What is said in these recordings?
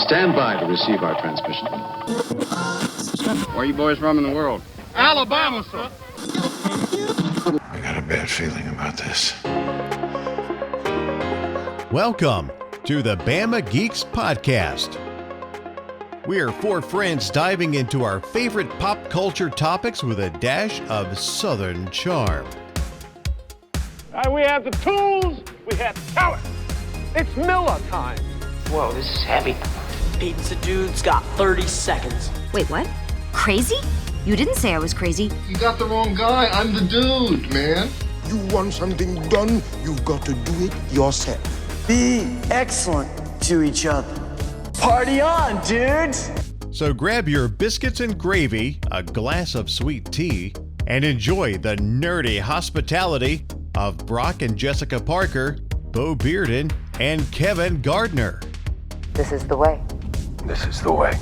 Stand by to receive our transmission. Where are you boys from in the world? Alabama, sir. I got a bad feeling about this. Welcome to the Bama Geeks podcast. We are four friends diving into our favorite pop culture topics with a dash of Southern charm. We have the tools, we have talent. It's Miller time. Whoa, this is heavy. Pizza Dude's got 30 seconds. Wait, what? Crazy? You didn't say I was crazy. You got the wrong guy. I'm the dude, man. You want something done, you've got to do it yourself. Be excellent to each other. Party on, dudes! So grab your biscuits and gravy, a glass of sweet tea, and enjoy the nerdy hospitality of Brock and Jessica Parker, Bo Bearden, and Kevin Gardner. This is the way. This is the way.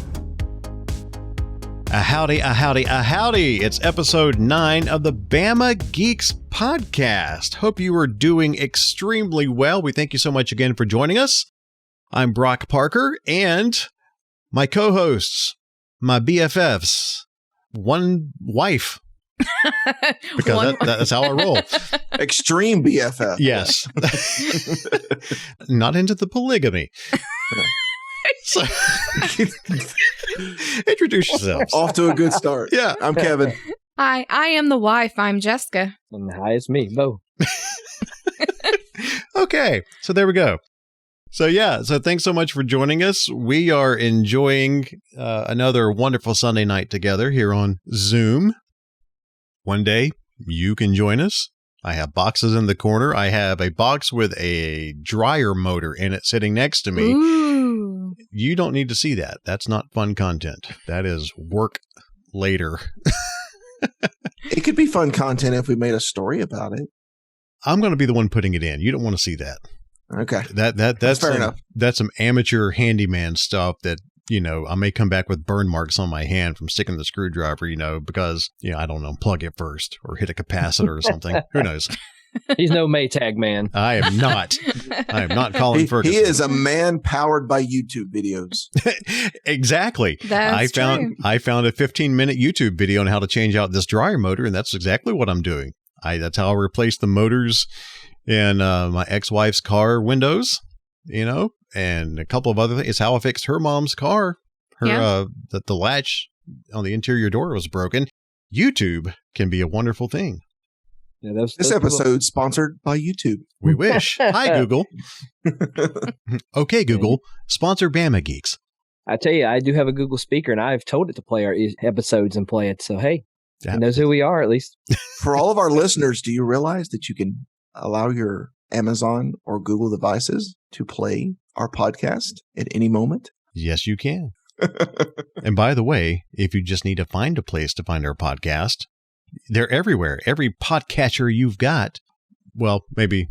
A howdy, a howdy, a howdy. It's episode 9 of the Bama Geeks podcast. Hope you are doing extremely well. We thank you so much again for joining us. I'm Brock Parker, and my co-hosts, my BFFs, one wife. Because that's how I roll. Extreme BFF. Yes. Not into the polygamy. So, introduce yourselves. Off to a good start. Yeah. I'm Kevin. Hi, I am the wife. I'm Jessica. And hi, it's me, Bo. Okay, so there we go. So thanks so much for joining us. We are enjoying another wonderful Sunday night together here on Zoom. One day, you can join us. I have boxes in the corner. I have a box with a dryer motor in it sitting next to me. Ooh. You don't need to see that. That's not fun content. That is work later. It could be fun content if we made a story about it. I'm going to be the one putting it in. You don't want to see that. Okay. That's fair enough. That's some amateur handyman stuff that, I may come back with burn marks on my hand from sticking the screwdriver, because, I don't know, plug it first or hit a capacitor or something. Who knows? He's no Maytag man. I am not. I am not Colin Ferguson. He is a man powered by YouTube videos. Exactly. That's true. I found a 15-minute YouTube video on how to change out this dryer motor, and that's exactly what I'm doing. That's how I replaced the motors in my ex-wife's car windows, and a couple of other things. It's how I fixed her mom's car. The latch on the interior door was broken. YouTube can be a wonderful thing. Yeah, this episode sponsored by YouTube. We wish. Hi, Google. Okay, Google, sponsor Bama Geeks. I tell you, I do have a Google speaker, and I've told it to play our episodes and play it. So, hey, it knows who we are, at least. For all of our listeners, do you realize that you can allow your Amazon or Google devices to play our podcast at any moment? Yes, you can. And by the way, if you just need to find a place to find our podcast, they're everywhere. Every podcatcher you've got, well, maybe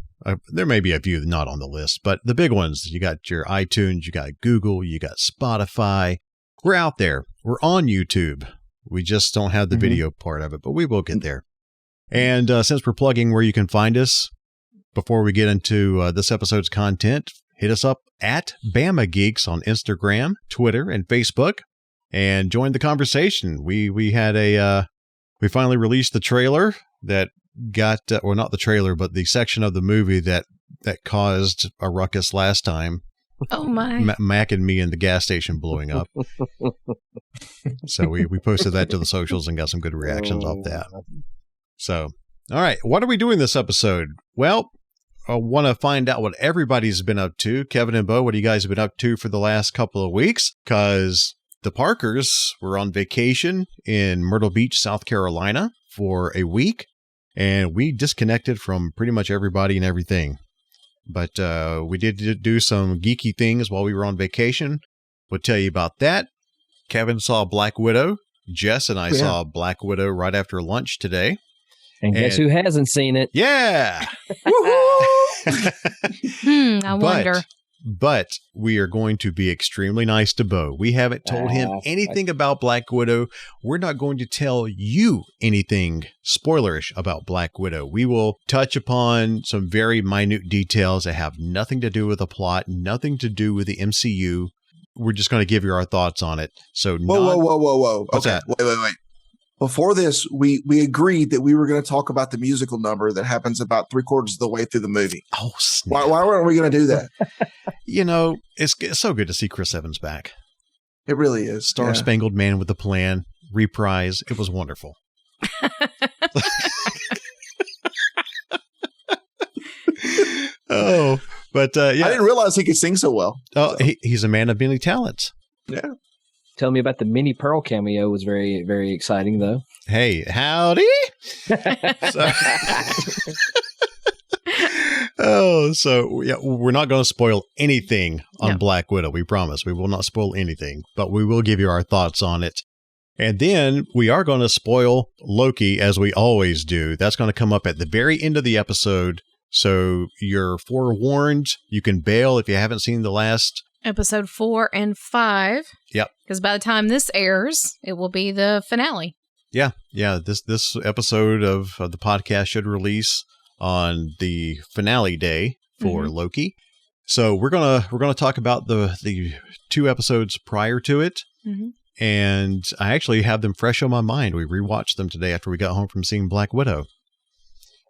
there may be a few not on the list, but the big ones, you got your iTunes, you got Google, you got Spotify. We're out there. We're on YouTube. We just don't have the video part of it, but we will get there. And since we're plugging where you can find us, before we get into this episode's content, hit us up at Bama Geeks on Instagram, Twitter, and Facebook, and join the conversation. We had we finally released the trailer that got, well, not the trailer, but the section of the movie that caused a ruckus last time. Oh my! Mac and me in the gas station blowing up. So we posted that to the socials and got some good reactions off that. So, all right, what are we doing this episode? Well, I want to find out what everybody's been up to. Kevin and Bo, what have you guys been up to for the last couple of weeks? Because the Parkers were on vacation in Myrtle Beach, South Carolina for a week, and we disconnected from pretty much everybody and everything. But we did do some geeky things while we were on vacation. We'll tell you about that. Kevin saw Black Widow. Jess and I saw Black Widow right after lunch today. And guess who hasn't seen it? Yeah. I wonder. But we are going to be extremely nice to Bo. We haven't told him anything about Black Widow. We're not going to tell you anything spoilerish about Black Widow. We will touch upon some very minute details that have nothing to do with the plot, nothing to do with the MCU. we're just going to give you our thoughts on it. So whoa. What's that? Wait. Before this, we agreed that we were going to talk about the musical number that happens about 3/4 of the way through the movie. Oh, snap. Why weren't we going to do that? It's so good to see Chris Evans back. It really is. Star Spangled Man with a Plan, reprise. It was wonderful. But I didn't realize he could sing so well. Oh, so. He's a man of many talents. Yeah. Tell me about the Minnie Pearl cameo was very, very exciting, though. Hey, howdy. We're not going to spoil anything on Black Widow. We promise. We will not spoil anything, but we will give you our thoughts on it. And then we are going to spoil Loki, as we always do. That's going to come up at the very end of the episode. So you're forewarned. You can bail if you haven't seen the last episode 4 and 5. Yep. Because by the time this airs, it will be the finale. Yeah. This episode of the podcast should release on the finale day for Loki. So we're gonna talk about the 2 episodes prior to it, and I actually have them fresh on my mind. We rewatched them today after we got home from seeing Black Widow.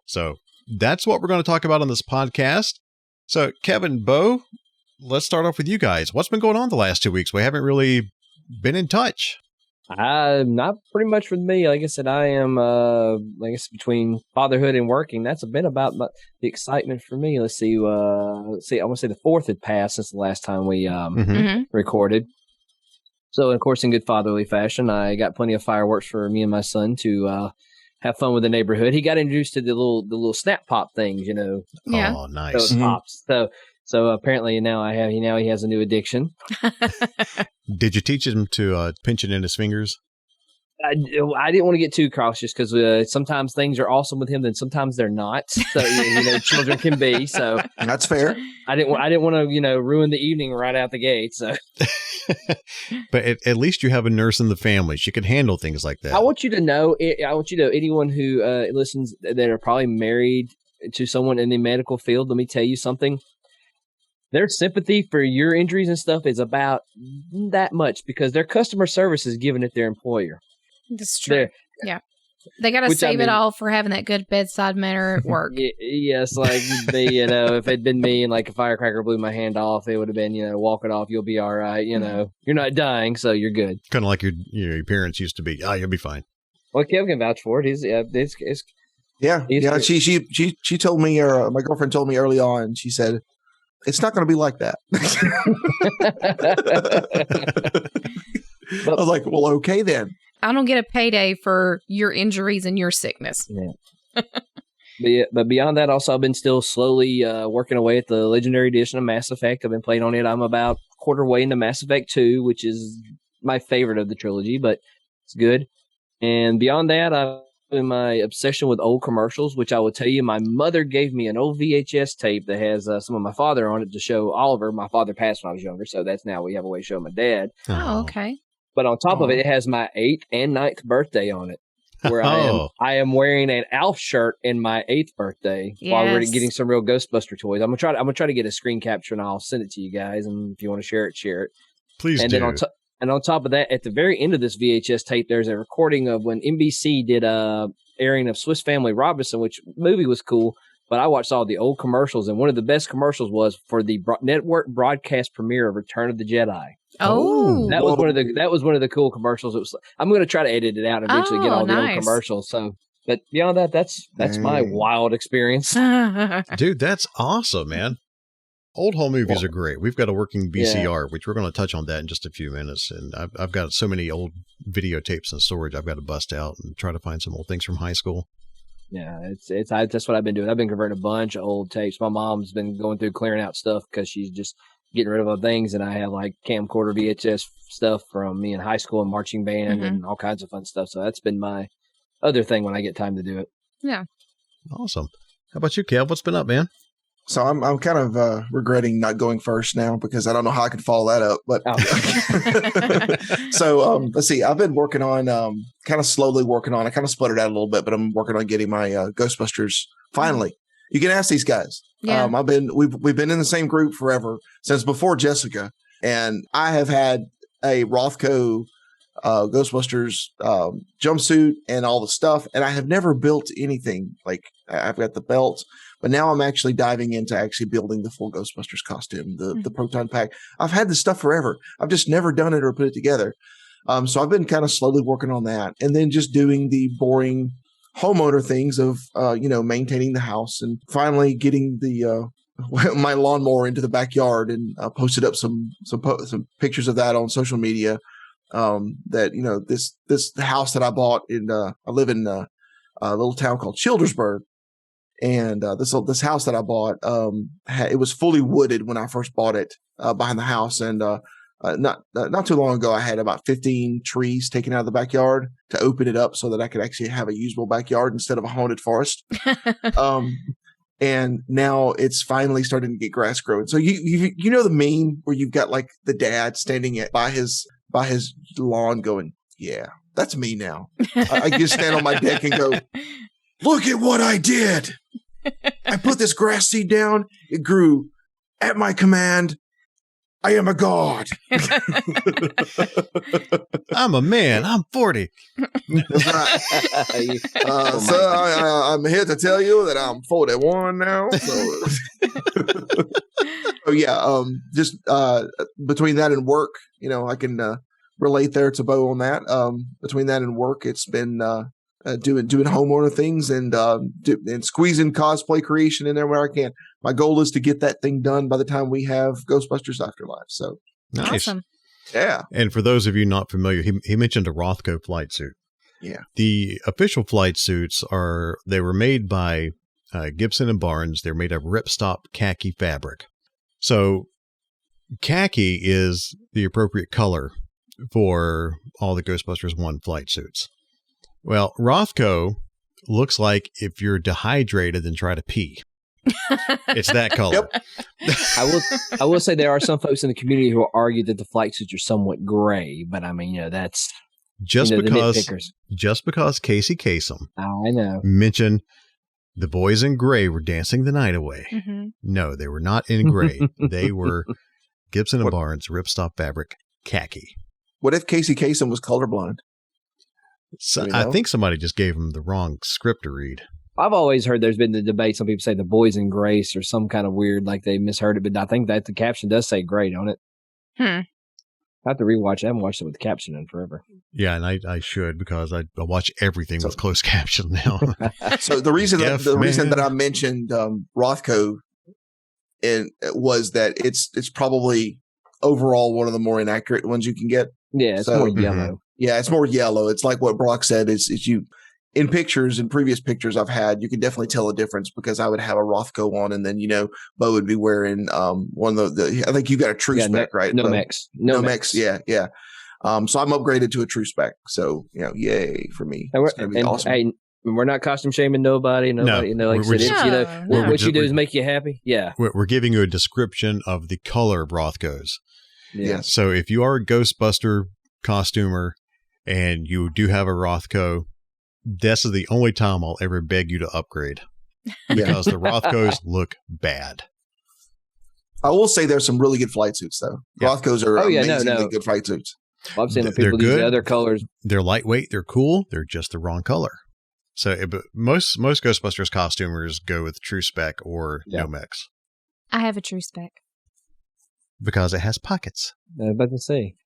So that's what we're going to talk about on this podcast. So Kevin, Bo, let's start off with you guys. What's been going on the last 2 weeks? We haven't really been in touch. Not pretty much with me. Like I said, I am, between fatherhood and working. That's been about the excitement for me. Let's see. I want to say the 4th had passed since the last time we recorded. So, of course, in good fatherly fashion, I got plenty of fireworks for me and my son to have fun with the neighborhood. He got introduced to the little snap pop things, Yeah. Oh, nice. Those pops. So apparently now he has a new addiction. Did you teach him to pinch it in his fingers? I didn't want to get too cautious because sometimes things are awesome with him, then sometimes they're not. So children can be. So that's fair. I didn't want to ruin the evening right out the gate. So, but at least you have a nurse in the family. She could handle things like that. I want you to know. Anyone who listens that are probably married to someone in the medical field. Let me tell you something. Their sympathy for your injuries and stuff is about that much because their customer service is giving it their employer. That's true. Yeah. They got to save it all for having that good bedside manner at work. Yes. Like, if it'd been me and like a firecracker blew my hand off, it would have been, walk it off. You'll be all right. You're not dying, so you're good. Kind of like your parents used to be. Oh, you'll be fine. Well, Kev can vouch for it. She told me, or my girlfriend told me early on, she said, it's not going to be like that. I was like, well, okay then. I don't get a payday for your injuries and your sickness. Yeah. But beyond that, also, I've been still slowly working away at the Legendary Edition of Mass Effect. I've been playing on it. I'm about quarter way into Mass Effect 2, which is my favorite of the trilogy, but it's good. And beyond that, in my obsession with old commercials, which I will tell you, my mother gave me an old VHS tape that has some of my father on it to show Oliver. My father passed when I was younger, so that's now we have a way to show my dad. Oh, okay. But on top of it, it has my 8th and 9th birthday on it, where I am wearing an Alf shirt in my 8th birthday while we're getting some real Ghostbuster toys. I'm gonna try to get a screen capture and I'll send it to you guys. And if you want to share it, share it. Please do. And on top of that, at the very end of this VHS tape, there's a recording of when NBC did a airing of Swiss Family Robinson, which movie was cool. But I watched all the old commercials, and one of the best commercials was for the network broadcast premiere of Return of the Jedi. Oh, that was one of the cool commercials. I'm going to try to edit it out and eventually get all the old commercials. So, but beyond that, that's my wild experience. Dude, that's awesome, man. Old home movies are great. We've got a working VCR, which we're going to touch on that in just a few minutes. And I've got so many old videotapes in storage. I've got to bust out and try to find some old things from high school. Yeah, that's what I've been doing. I've been converting a bunch of old tapes. My mom's been going through clearing out stuff because she's just getting rid of other things. And I have like camcorder VHS stuff from me in high school and marching band and all kinds of fun stuff. So that's been my other thing when I get time to do it. Yeah. Awesome. How about you, Kev? What's been up, man? So I'm kind of regretting not going first now because I don't know how I could follow that up. But so let's see. I've been working on kind of slowly working on. I kind of split it out a little bit, but I'm working on getting my Ghostbusters. Finally, you can ask these guys. Yeah. We've been in the same group forever since before Jessica. And I have had a Rothko Ghostbusters jumpsuit and all the stuff, and I have never built anything. Like, I've got the belt, but now I'm actually diving into actually building the full Ghostbusters costume, the proton pack. I've had this stuff forever. I've just never done it or put it together. So I've been kind of slowly working on that, and then just doing the boring homeowner things of maintaining the house, and finally getting the my lawnmower into the backyard, and posted up some pictures of that on social media. That this house that I bought I live in a little town called Childersburg, and this house that I bought it was fully wooded when I first bought it behind the house, and not too long ago I had about 15 trees taken out of the backyard to open it up so that I could actually have a usable backyard instead of a haunted forest. And now it's finally starting to get grass growing. So you know the meme where you've got like the dad standing by his lawn going, yeah, that's me now. I just stand on my deck and go, look at what I did. I put this grass seed down. It grew at my command. I am a god. I'm a man. I'm 40. That's right. So I'm here to tell you that I'm 41 now. So yeah, just between that and work, I can relate there to Bo on that. Between that and work, it's been doing homeowner things and squeezing cosplay creation in there where I can. My goal is to get that thing done by the time we have Ghostbusters Afterlife. So nice. Awesome. Yeah. And for those of you not familiar, he mentioned a Rothko flight suit. Yeah. The official flight suits were made by Gibson and Barnes. They're made of ripstop khaki fabric. So khaki is the appropriate color for all the Ghostbusters 1 flight suits. Well, Rothko looks like if you're dehydrated and try to pee. It's that color. Yep. I will say there are some folks in the community who argue that the flight suits are somewhat gray, but I mean, that's just because Casey Kasem I know mentioned the boys in gray were dancing the night away. Mm-hmm. No, they were not in gray. They were Gibson and Barnes ripstop fabric khaki. What if Casey Kasem was colorblind? So I think somebody just gave him the wrong script to read. I've always heard there's been the debate. Some people say the boys in grace or some kind of weird, like they misheard it, but I think that the caption does say gray, don't it? I have to rewatch it. I haven't watched it with the caption in forever. Yeah, and I should because I watch everything with closed caption now. So the reason that I mentioned Rothko was that it's probably overall one of the more inaccurate ones you can get. Yeah, it's more yellow. Yeah, it's more yellow. It's like what Brock said is you in pictures, in previous pictures I've had, you can definitely tell a difference because I would have a Rothko on and then, Bo would be wearing one of the I think you got a true spec, right? Nomex. Yeah. So I'm upgraded to a true spec. So, yay for me. It's going to be awesome. Hey, we're not costume shaming nobody. No, what you do is make you happy. Yeah. We're giving you a description of the color of Rothkos. Yeah. So if you are a Ghostbuster costumer and you do have a Rothko, this is the only time I'll ever beg you to upgrade because the Rothkos look bad. I will say there's some really good flight suits though. Yeah. Rothkos are amazingly good flight suits. Well, I've seen the people use the other colors. They're lightweight. They're cool. They're just the wrong color. So most Ghostbusters costumers go with True Spec or Nomex. I have a True Spec. Because it has pockets. I was about to say.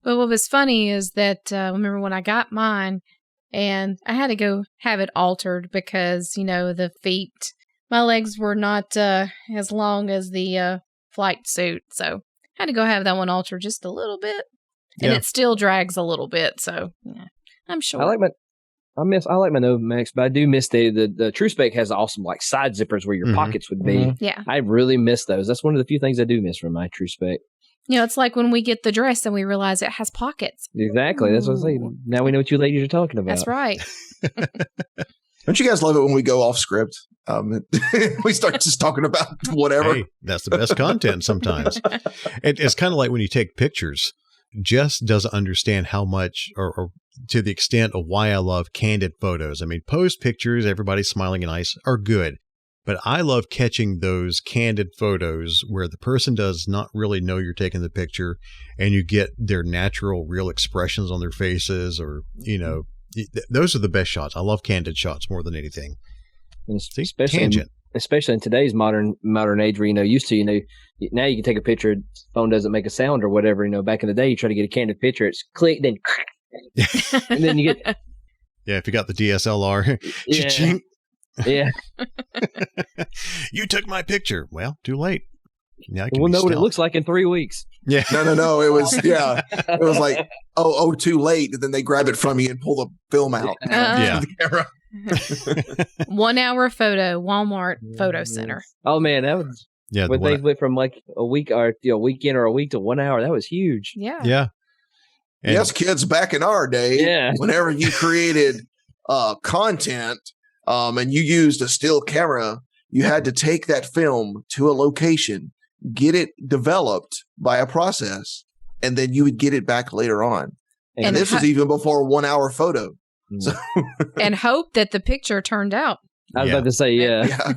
But what was funny is that remember when I got mine and I had to go have it altered because, the feet, my legs were not as long as the flight suit. So I had to go have that one altered just a little bit. And it still drags a little bit. So yeah, I'm sure. I like my Nomex, but I do miss the True Spec has awesome like side zippers where your pockets would be. Mm-hmm. Yeah. I really miss those. That's one of the few things I do miss from my True Spec. It's like when we get the dress and we realize it has pockets. Exactly. That's what I'm saying. Now we know what you ladies are talking about. That's right. Don't you guys love it when we go off script? We start just talking about whatever. Hey, that's the best content sometimes. It's kind of like when you take pictures. Jess doesn't understand how much or to the extent of why I love candid photos. I mean, posed pictures, everybody smiling and nice are good. But I love catching those candid photos where the person does not really know you're taking the picture and you get their natural, real expressions on their faces or, those are the best shots. I love candid shots more than anything. Especially in today's modern age where, used to, now you can take a picture, phone doesn't make a sound or whatever, back in the day, you try to get a candid picture, it's click, then and then you get. Yeah, if you got the DSLR. Yeah. Yeah. You took my picture. Well, too late. Yeah, we'll know what it looks like in 3 weeks. Yeah. No. It was, it was like, too late. And then they grab it from you and pull the film out. Yeah. The camera. 1 hour photo, Walmart Photo Center. Oh man, that was when they went from like a week or a weekend or a week to 1 hour. That was huge. Yeah. Yeah. And yes, kids, back in our day, whenever you created content and you used a still camera, you had to take that film to a location, get it developed by a process, and then you would get it back later on. And this was even before 1 hour photo. So and hope that the picture turned out. I was about to say, yeah.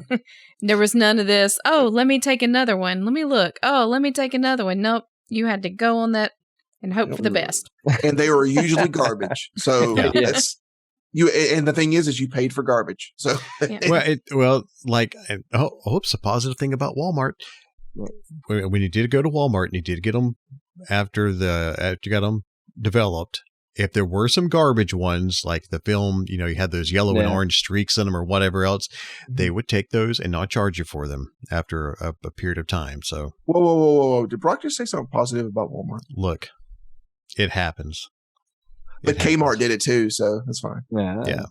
There was none of this. Oh, let me take another one. Let me look. Oh, let me take another one. Nope. You had to go on that and hope for the best. And they were usually garbage. So that's you. And the thing is you paid for garbage. So I hope it's a positive thing about Walmart. When you did go to Walmart and you did get them after you got them developed, if there were some garbage ones, like the film, you had those yellow and orange streaks in them or whatever else, they would take those and not charge you for them after a period of time. So, whoa. Did Brock just say something positive about Walmart? Look, it happens. But Kmart did it too, so that's fine. Yeah.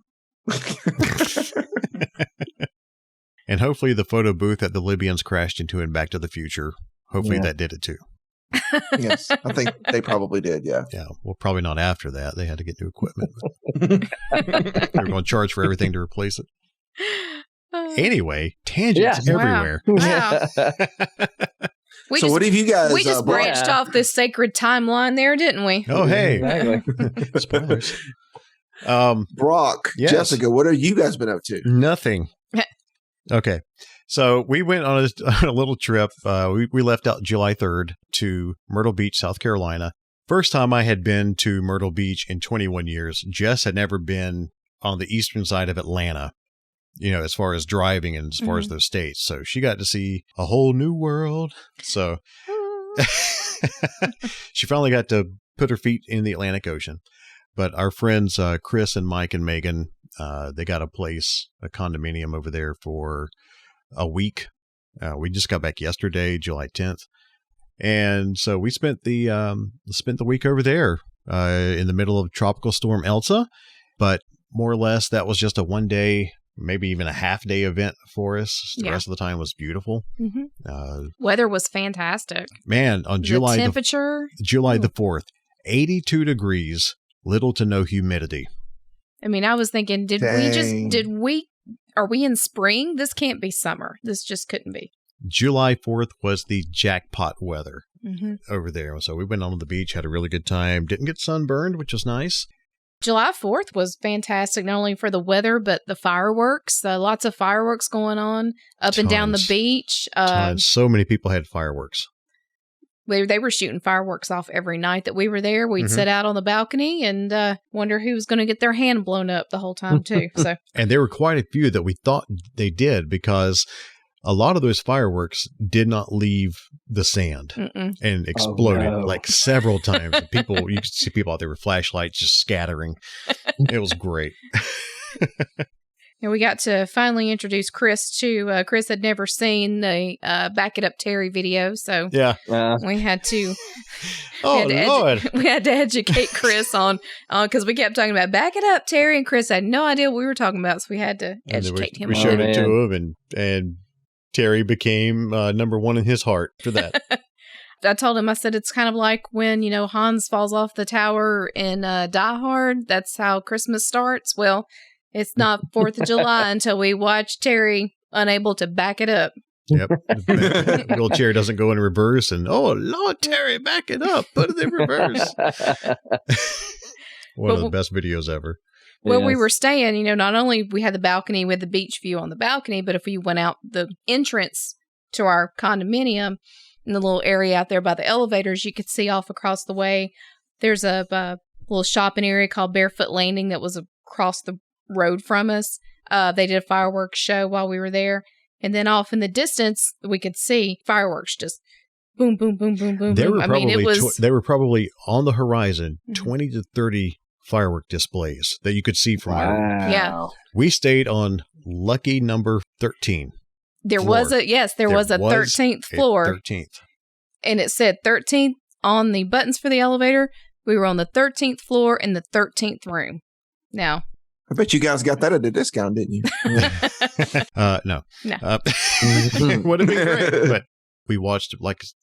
And hopefully the photo booth that the Libyans crashed into in Back to the Future, hopefully that did it too. Yes, I think they probably did. Yeah. Yeah. Well, probably not after that. They had to get new equipment. They were going to charge for everything to replace it. Anyway, tangents everywhere. Wow. What have you guys? We just branched off this sacred timeline there, didn't we? Oh, hey. Exactly. Spoilers. Brock, yes. Jessica, what have you guys been up to? Nothing. Okay. So we went on a little trip. We left out July 3rd to Myrtle Beach, South Carolina. First time I had been to Myrtle Beach in 21 years. Jess had never been on the eastern side of Atlanta, as far as driving and as far as those states. So she got to see a whole new world. So she finally got to put her feet in the Atlantic Ocean. But our friends, Chris and Mike and Megan, they got a condominium over there for a week. We just got back yesterday, July 10th. And so we spent the week over there in the middle of Tropical Storm Elsa. But more or less, that was just a 1 day, maybe even a half day event for us. The rest of the time was beautiful. Mm-hmm. Weather was fantastic. Man, on July the 4th, 82 degrees, little to no humidity. I mean, I was thinking, are we in spring? This can't be summer. This just couldn't be. July 4th was the jackpot weather over there. So we went on the beach, had a really good time. Didn't get sunburned, which was nice. July 4th was fantastic, not only for the weather, but the fireworks. Lots of fireworks going on up and down the beach. Tons. So many people had fireworks. They were shooting fireworks off every night that we were there. We'd sit out on the balcony and wonder who was going to get their hand blown up the whole time, too. So, and there were quite a few that we thought they did because a lot of those fireworks did not leave the sand and exploded like several times. You could see people out there with flashlights just scattering. It was great. And we got to finally introduce Chris to, Chris had never seen the Back It Up Terry video, so we had to, we had to educate Chris on, because we kept talking about Back It Up Terry, and Chris had no idea what we were talking about, so we had to educate him. We showed it to him, and Terry became number one in his heart for that. I told him, I said, it's kind of like when, Hans falls off the tower in Die Hard. That's how Christmas starts. Well, it's not 4th of July until we watch Terry unable to back it up. Yep. The wheelchair doesn't go in reverse and, oh, Lord, Terry, back it up. Put it in reverse. One of the best videos ever. where we were staying, not only we had the balcony with the beach view on the balcony, but if we went out the entrance to our condominium in the little area out there by the elevators, you could see off across the way. There's a little shopping area called Barefoot Landing that was across the road from us. They did a fireworks show while we were there. And then off in the distance, we could see fireworks just boom, boom, boom, boom, boom, boom. They were probably on the horizon, 20 to 30 firework displays that you could see from there. Yeah. We stayed on lucky number 13. There was a 13th floor. 13th. And it said 13th on the buttons for the elevator. We were on the 13th floor in the 13th room. Now, I bet you guys got that at a discount, didn't you? No. Would have been great. But we watched,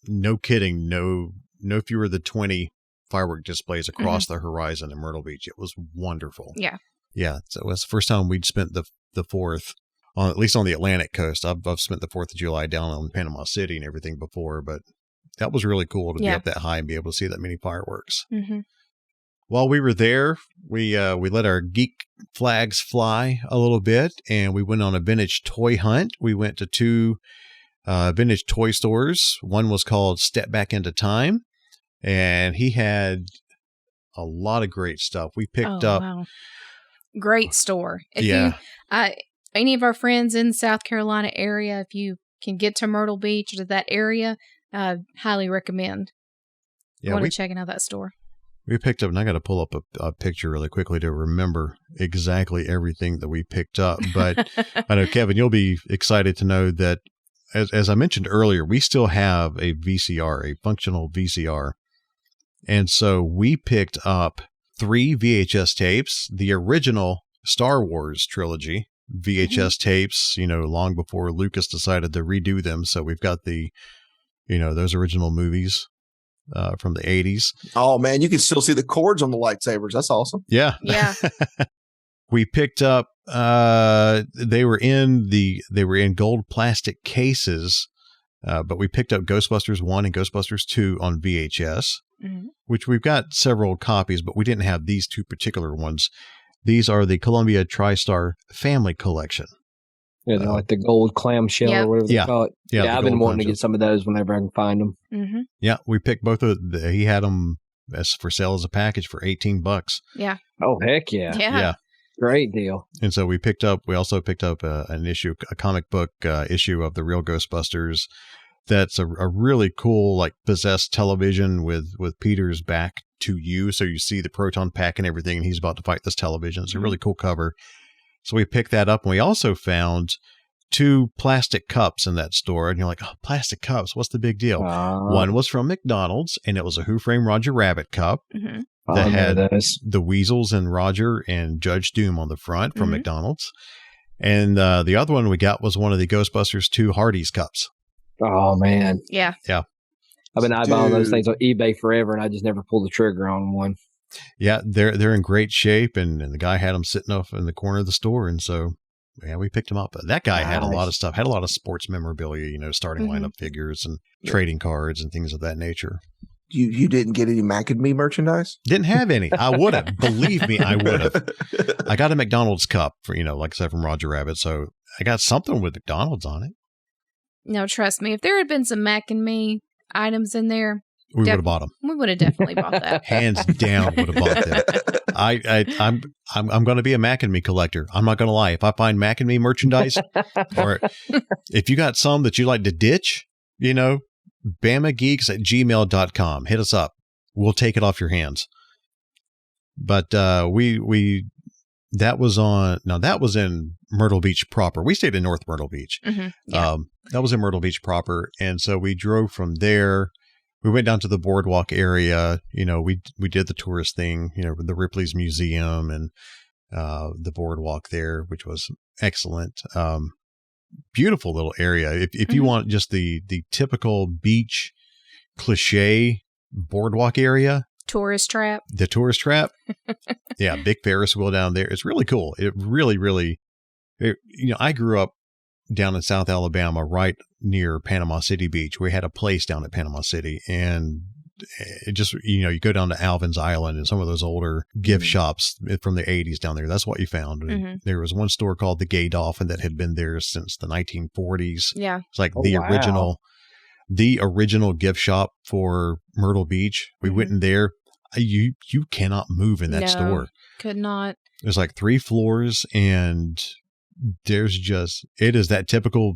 no kidding, no fewer than 20 firework displays across the horizon in Myrtle Beach. It was wonderful. Yeah. Yeah. So it was the first time we'd spent the 4th, at least on the Atlantic coast. I've spent the 4th of July down on Panama City and everything before, but that was really cool to be up that high and be able to see that many fireworks. Mm-hmm. While we were there, we let our geek flags fly a little bit, and we went on a vintage toy hunt. We went to 2 vintage toy stores. One was called Step Back into Time, and he had a lot of great stuff. We picked up. Wow. Great store. If any of our friends in the South Carolina area, if you can get to Myrtle Beach or to that area, highly recommend going and checking out that store. We picked up, and I got to pull up a picture really quickly to remember exactly everything that we picked up. But I know, Kevin, you'll be excited to know that, as I mentioned earlier, we still have a VCR, a functional VCR. And so we picked up 3 VHS tapes, the original Star Wars trilogy VHS tapes, long before Lucas decided to redo them. So we've got those original movies from the 80s. Oh man, you can still see the cords on the lightsabers. That's awesome. Yeah. We picked up they were in gold plastic cases, but we picked up Ghostbusters 1 and Ghostbusters 2 on VHS, which we've got several copies, but we didn't have these 2 particular ones. These are the Columbia TriStar Family Collection. Yeah, they're like the gold clamshell or whatever they call it. Yeah, I've been wanting to get some of those whenever I can find them. Mm-hmm. Yeah, we picked both of he had them for sale as a package for $18. Yeah. Oh, heck yeah. Yeah. Great deal. And so we also picked up a comic book issue of the real Ghostbusters. That's a really cool, possessed television with Peter's back to you. So you see the proton pack and everything, and he's about to fight this television. It's a really cool cover. So we picked that up, and we also found 2 plastic cups in that store. And you're like, oh, plastic cups, what's the big deal? One was from McDonald's, and it was a Who Framed Roger Rabbit cup that had the Weasels and Roger and Judge Doom on the front from McDonald's. And the other one we got was one of the Ghostbusters 2 Hardee's cups. Oh, man. Yeah. Yeah. I've been eyeballing those things on eBay forever, and I just never pulled the trigger on one. Yeah, they're in great shape, and the guy had them sitting off in the corner of the store, and so we picked them up. That guy had a lot of stuff, had a lot of sports memorabilia, starting lineup figures and trading cards and things of that nature. You didn't get any Mac and Me merchandise? Didn't have any. I would have. Believe me, I would have. I got a McDonald's cup for like I said, from Roger Rabbit, so I got something with McDonald's on it. No, trust me, if there had been some Mac and Me items in there, we would have bought them. We would have definitely bought that. Hands down, would have bought that. I'm going to be a Mac and Me collector. I'm not going to lie. If I find Mac and Me merchandise, or if you got some that you like to ditch, Bama Geeks at gmail.com. Hit us up. We'll take it off your hands. But that was in Myrtle Beach proper. We stayed in North Myrtle Beach. That was in Myrtle Beach proper, and so we drove from there. We went down to the boardwalk area. We did the tourist thing, the Ripley's Museum and the boardwalk there, which was excellent. Beautiful little area. If you want just the typical beach cliche boardwalk area. Tourist trap. The tourist trap. Yeah, big Ferris wheel down there. It's really cool. It really, I grew up down in South Alabama, right near Panama City Beach. We had a place down at Panama City, and it just, you go down to Alvin's Island and some of those older gift shops from the 80s down there. That's what you found. Mm-hmm. There was one store called the Gay Dolphin that had been there since the 1940s. Yeah. It's like the original gift shop for Myrtle Beach. We went in there. You cannot move in that store. Could not. There's like 3 floors, and it is that typical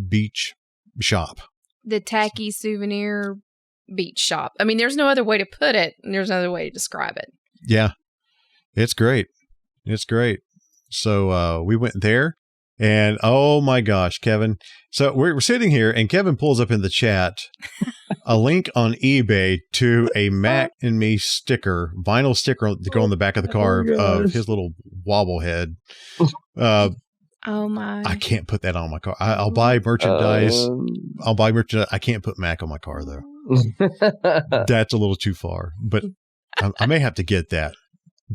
beach shop. The tacky souvenir beach shop. I mean, there's no other way to put it, and there's no other way to describe it. Yeah. It's great. It's great. So we went there, and oh my gosh, Kevin. So we're sitting here, and Kevin pulls up in the chat a link on eBay to a Mac and Me sticker, vinyl sticker to go on the back of the car of his little wobblehead. Oh my! I can't put that on my car. I'll buy merchandise. I can't put Mac on my car though. That's a little too far. But I may have to get that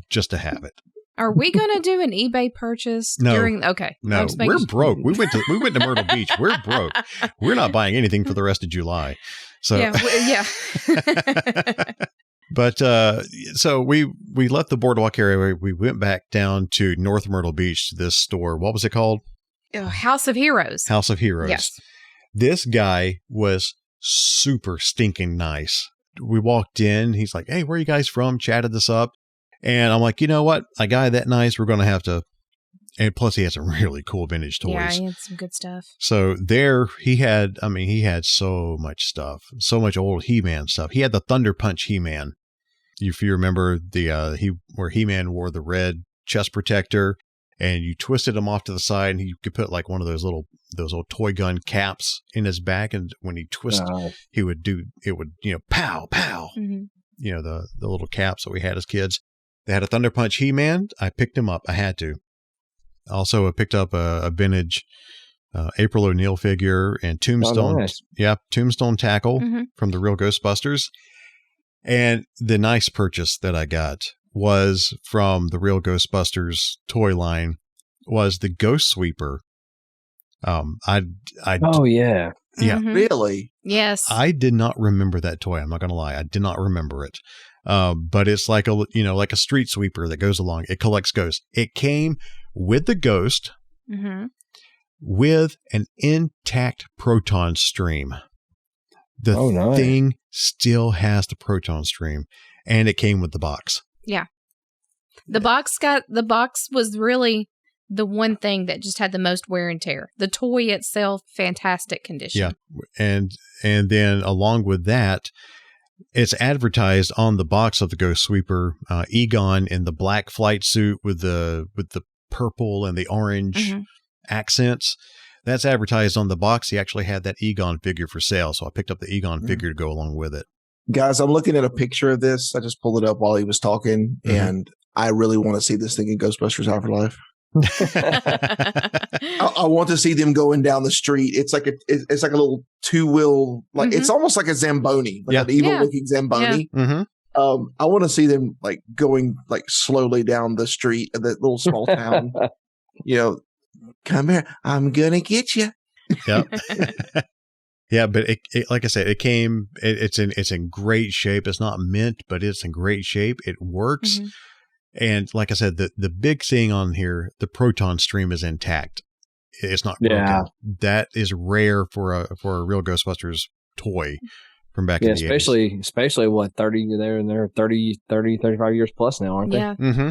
just to have it. Are we going to do an eBay purchase during? Okay, no, we're broke. We went to Myrtle Beach. We're broke. We're not buying anything for the rest of July. So yeah. But so we left the boardwalk area. We went back down to North Myrtle Beach to this store. What was it called? House of Heroes. House of Heroes. Yes. This guy was super stinking nice. We walked in. He's like, "Hey, where are you guys from?" Chatted us up. And I'm like, you know what? A guy that nice, we're going to have to. And plus, he had some really cool vintage toys. Yeah, he had some good stuff. So there, he had so much stuff, so much old He-Man stuff. He had the Thunder Punch He-Man. If you remember where He-Man wore the red chest protector, and you twisted him off to the side, and you could put like one of those old toy gun caps in his back, and when he twisted, he would pow pow. Mm-hmm. The little caps that we had as kids. They had a Thunder Punch He-Man. I picked him up. I had to. Also, I picked up a vintage April O'Neil figure and Tombstone. Oh, nice. Yeah, Tombstone tackle from the Real Ghostbusters. And the nice purchase that I got was from the Real Ghostbusters toy line was the Ghost Sweeper. Oh yeah. Yeah. Mm-hmm. Really? Yes. I did not remember that toy. I'm not going to lie. I did not remember it. But it's like a street sweeper that goes along. It collects ghosts. It came with the ghost with an intact proton stream. The thing still has the proton stream, and it came with the box. Yeah. The box was really the one thing that just had the most wear and tear. The toy itself, fantastic condition. Yeah. And then along with that, it's advertised on the box of the Ghost Sweeper, Egon in the black flight suit with the purple and the orange accents. That's advertised on the box. He actually had that Egon figure for sale, so I picked up the Egon figure to go along with it. Guys, I'm looking at a picture of this. I just pulled it up while he was talking, and I really want to see this thing in Ghostbusters Afterlife. I want to see them going down the street. It's like a little 2-wheel, like it's almost like a Zamboni, like an evil looking Zamboni. Yeah. I want to see them like going like slowly down the street of that little small town. Come here, I'm gonna get you. Yeah. Yeah, but it like I said, it came. It's in great shape. It's not mint, but it's in great shape. It works. And like I said, the big thing on here, the proton stream is intact. It's not broken. Yeah. That is rare for a Real Ghostbusters toy from back in the 80s. Especially what, 30, they're 35 years plus now, aren't they? Yeah. Mm-hmm.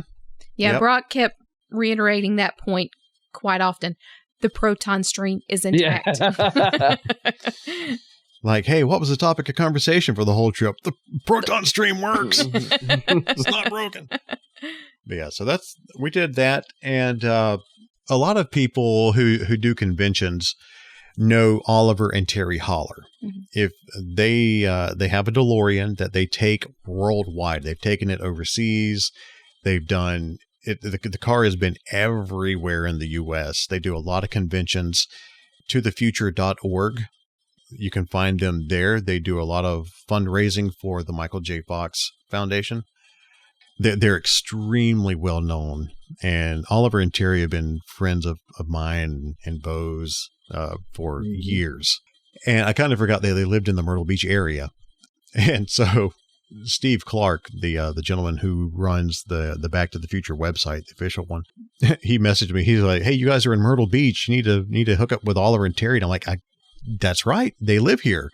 Yeah, yep. Brock kept reiterating that point quite often. The proton stream is intact. Yeah. Like, hey, what was the topic of conversation for the whole trip? The proton stream works. It's not broken. But yeah, so we did that. And a lot of people who do conventions know Oliver and Terry Holler. Mm-hmm. If they have a DeLorean that they take worldwide. They've taken it overseas. They've done it. The car has been everywhere in the U.S. They do a lot of conventions. ToTheFuture.org. You can find them there. They do a lot of fundraising for the Michael J. Fox Foundation. They're extremely well known. And Oliver and Terry have been friends of mine and Bo's for years. And I kind of forgot they lived in the Myrtle Beach area. And so Steve Clark, the gentleman who runs the Back to the Future website, the official one, he messaged me. He's like, "Hey, you guys are in Myrtle Beach. You need to hook up with Oliver and Terry." And I'm like, "That's right. They live here."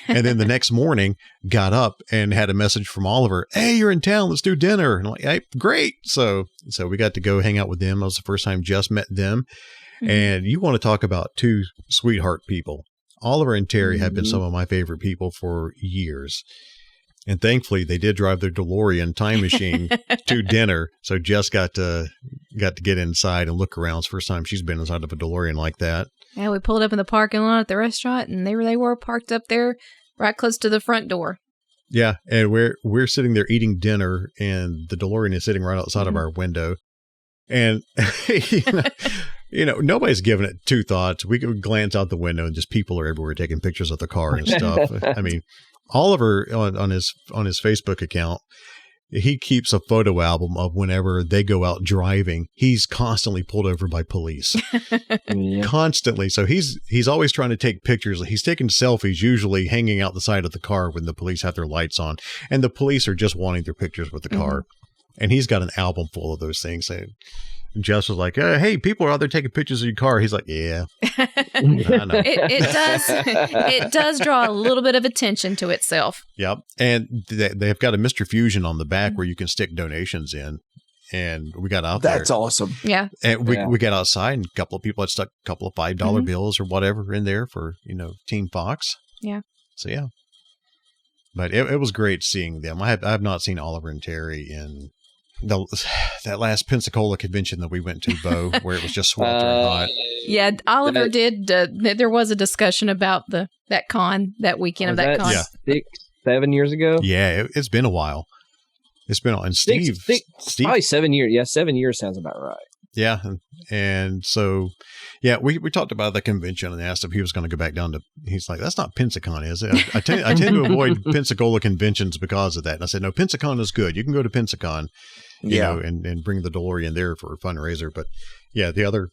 And then the next morning, got up and had a message from Oliver. "Hey, you're in town. Let's do dinner." And I'm like, "Hey, great." So we got to go hang out with them. That was the first time Just met them. Mm-hmm. And you want to talk about two sweetheart people. Oliver and Terry have been some of my favorite people for years. And thankfully, they did drive their DeLorean time machine to dinner. So Jess got to get inside and look around. It's the first time she's been inside of a DeLorean like that. Yeah, we pulled up in the parking lot at the restaurant, and they were parked up there right close to the front door. Yeah, and we're sitting there eating dinner, and the DeLorean is sitting right outside of our window. And nobody's giving it two thoughts. We could glance out the window, and just people are everywhere taking pictures of the car and stuff. I mean, Oliver on his Facebook account, he keeps a photo album of whenever they go out driving. He's constantly pulled over by police, constantly. So he's always trying to take pictures. He's taking selfies, usually hanging out the side of the car when the police have their lights on, and the police are just wanting their pictures with the car. And he's got an album full of those things. And Jess was like, "Hey, people are out there taking pictures of your car." He's like, "Yeah, I know." It does draw a little bit of attention to itself. Yep. And they've got a Mr. Fusion on the back where you can stick donations in. And we got out there. That's awesome. Yeah. And we got outside, and a couple of people had stuck a couple of $5 bills or whatever in there for, Team Fox. Yeah. So, yeah. But it was great seeing them. I have not seen Oliver and Terry in that last Pensacola convention that we went to, Bo, where it was just sweltering hot. Yeah, Oliver did. There was a discussion about that con, that weekend of that con. Yeah. 6-7 years ago? Yeah, it's been a while. It's been, and Steve, probably 7 years. Yeah, 7 years sounds about right. Yeah. And so, yeah, we talked about the convention and asked if he was going to go back down to, he's like, "That's not Pensacon, is it?" I tend to avoid Pensacola conventions because of that. And I said, "No, Pensacon is good. You can go to Pensacon, you know, and bring the DeLorean there for a fundraiser." But yeah, the other,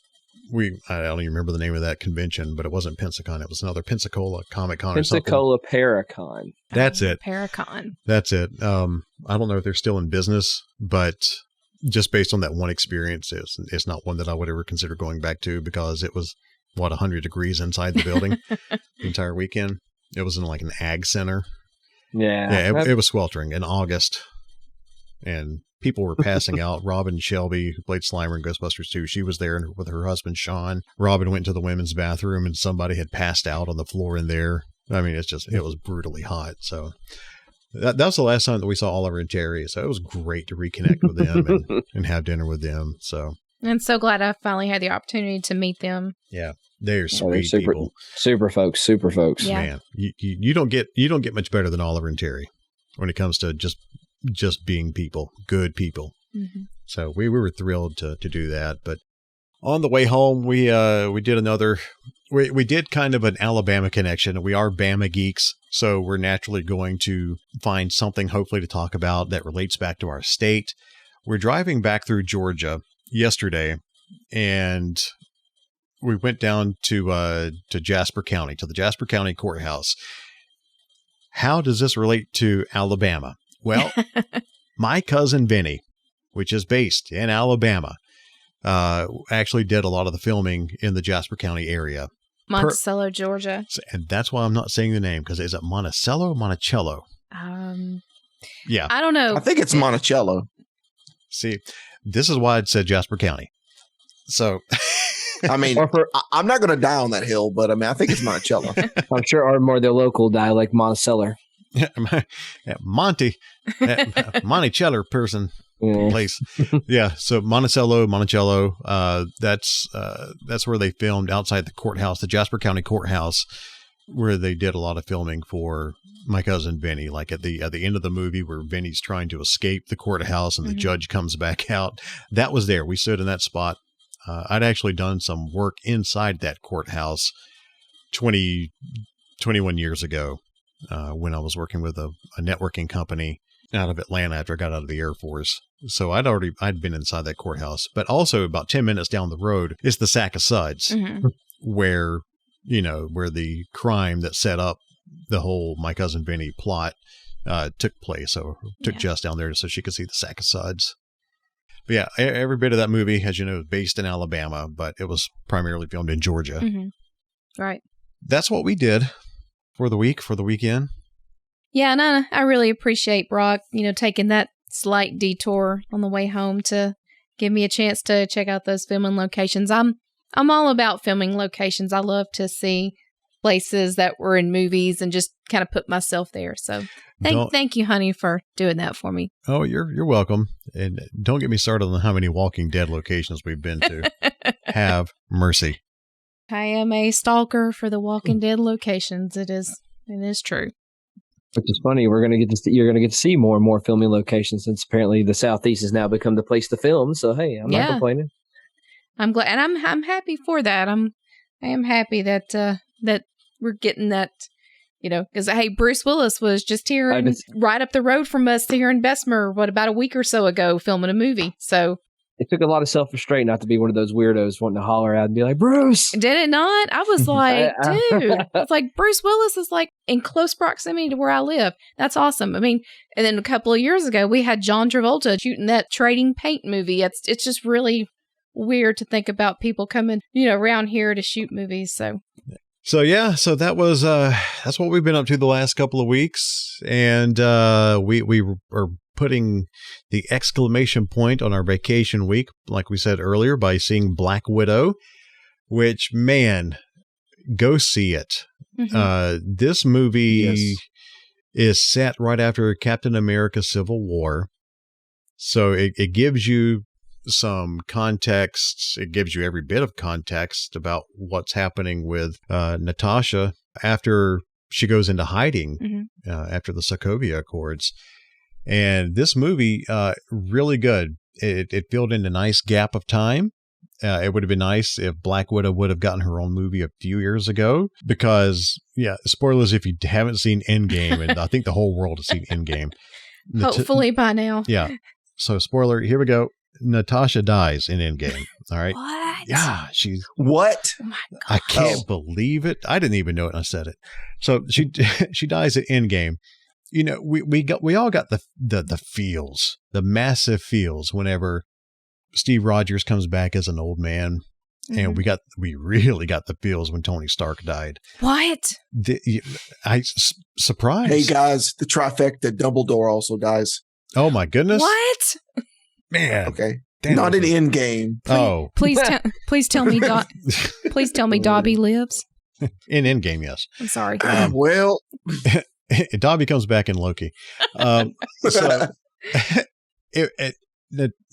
I don't even remember the name of that convention, but it wasn't Pensacon. It was another Pensacola Comic Con or something. Pensacola Paracon. That's it. Paracon. That's it. I don't know if they're still in business, but just based on that one experience, it's not one that I would ever consider going back to, because it was 100 degrees inside the building the entire weekend. It was in like an ag center. Yeah. It was sweltering in August, and people were passing out. Robin Shelby, who played Slimer in Ghostbusters 2, she was there with her husband, Sean. Robin went to the women's bathroom, and somebody had passed out on the floor in there. I mean, it was brutally hot. So that was the last time that we saw Oliver and Terry. So it was great to reconnect with them and have dinner with them. So I'm so glad I finally had the opportunity to meet them. Yeah, they're sweet people. Super folks. Yeah. Man, you don't get much better than Oliver and Terry when it comes to just being people, good people. Mm-hmm. So we were thrilled to do that. But on the way home, we did kind of an Alabama connection. We are Bama Geeks, so we're naturally going to find something hopefully to talk about that relates back to our state. We're driving back through Georgia yesterday, and we went down to Jasper County, to the Jasper County Courthouse. How does this relate to Alabama? Well, my cousin Vinny, which is based in Alabama, actually did a lot of the filming in the Jasper County area. Monticello, Georgia. And that's why I'm not saying the name, because is it Monticello or Monticello? Yeah. I don't know. I think it's Monticello. See, this is why it said Jasper County. So, I mean, I'm not going to die on that hill, but I mean, I think it's Monticello. I'm sure our more their local dialect, Monticello. Monticello person. Place. Yeah. So Monticello, that's where they filmed, outside the courthouse, the Jasper County Courthouse, where they did a lot of filming for my cousin Vinny. Like at the end of the movie where Vinny's trying to escape the courthouse and the judge comes back out. That was there. We stood in that spot. I'd actually done some work inside that courthouse 21 years ago, when I was working with a networking company out of Atlanta after I got out of the Air Force. So I'd been inside that courthouse, but also about 10 minutes down the road is the Sack of Suds, where the crime that set up the whole My Cousin Vinny plot took place. So took Jess down there so she could see the sack of suds. But yeah, every bit of that movie, as you know, is based in Alabama, but it was primarily filmed in Georgia. Mm-hmm. Right. That's what we did for the weekend. Yeah, and I really appreciate Brock, taking that slight detour on the way home to give me a chance to check out those filming locations. I'm all about filming locations. I love to see places that were in movies and just kind of put myself there. So thank you, honey, for doing that for me. Oh, you're welcome. And don't get me started on how many Walking Dead locations we've been to. Have mercy. I am a stalker for the Walking Dead locations. It is true. Which is funny. You're going to get to see more and more filming locations since apparently the Southeast has now become the place to film. So hey, I'm not complaining. I'm glad, and I'm happy for that. I am happy that that we're getting that, because hey, Bruce Willis was just here right up the road from us here in Bessemer. About a week or so ago, filming a movie. So it took a lot of self-restraint not to be one of those weirdos wanting to holler out and be like, Bruce. Did it not? I was like, dude, it's like Bruce Willis is like in close proximity to where I live. That's awesome. I mean, and then a couple of years ago, we had John Travolta shooting that Trading Paint movie. It's just really weird to think about people coming, around here to shoot movies. So that was that's what we've been up to the last couple of weeks, and we are putting the exclamation point on our vacation week, like we said earlier, by seeing Black Widow, which, man, go see it. Mm-hmm. This movie is set right after Captain America Civil War, so it gives you some context. It gives you every bit of context about what's happening with Natasha after she goes into hiding after the Sokovia Accords. And this movie, really good. It filled in a nice gap of time. It would have been nice if Black Widow would have gotten her own movie a few years ago, because, spoilers if you haven't seen Endgame, and I think the whole world has seen Endgame. Hopefully by now. Yeah. So spoiler, here we go. Natasha dies in Endgame. All right. What? Yeah. She's what? Oh my God. I can't believe it. I didn't even know it. And I said it. So she dies at Endgame. We all got the feels, the massive feels whenever Steve Rogers comes back as an old man. And we really got the feels when Tony Stark died. What? Surprised. Hey guys, the trifecta, Dumbledore also dies. Oh my goodness. What? Man. Okay. Not an Endgame. Please tell me please tell me Dobby lives. In Endgame, yes. I'm sorry. Well, Dobby comes back in Loki.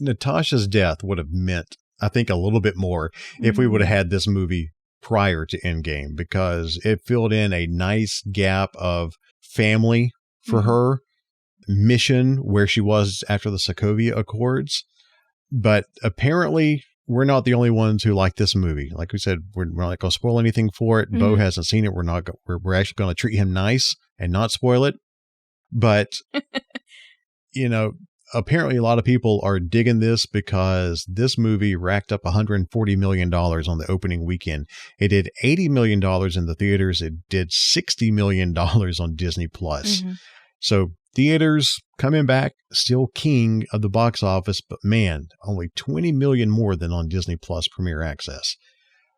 Natasha's death would have meant, I think, a little bit more if we would have had this movie prior to Endgame, because it filled in a nice gap of family for her, mission where she was after the Sokovia Accords. But apparently we're not the only ones who like this movie. Like we said, we're not going to spoil anything for it. Bo hasn't seen it. We're actually going to treat him nice and not spoil it. But, apparently a lot of people are digging this because this movie racked up $140 million on the opening weekend. It did $80 million in the theaters. It did $60 million on Disney Plus. So theaters coming back, still king of the box office, but man, only 20 million more than on Disney Plus Premier Access.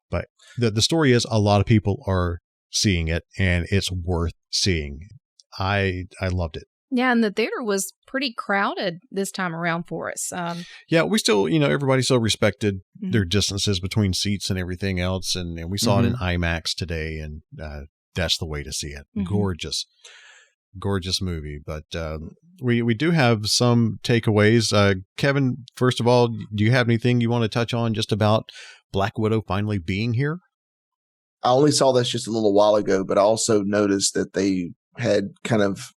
But the story is, a lot of people are seeing it, and it's worth seeing. I loved it. Yeah, and the theater was pretty crowded this time around for us. Yeah, we still, everybody still respected their distances between seats and everything else, and we saw it in IMAX today, and that's the way to see it. Gorgeous movie. But we do have some takeaways. Kevin, first of all, do you have anything you want to touch on just about Black Widow finally being here? I only saw this just a little while ago, but I also noticed that they had kind of,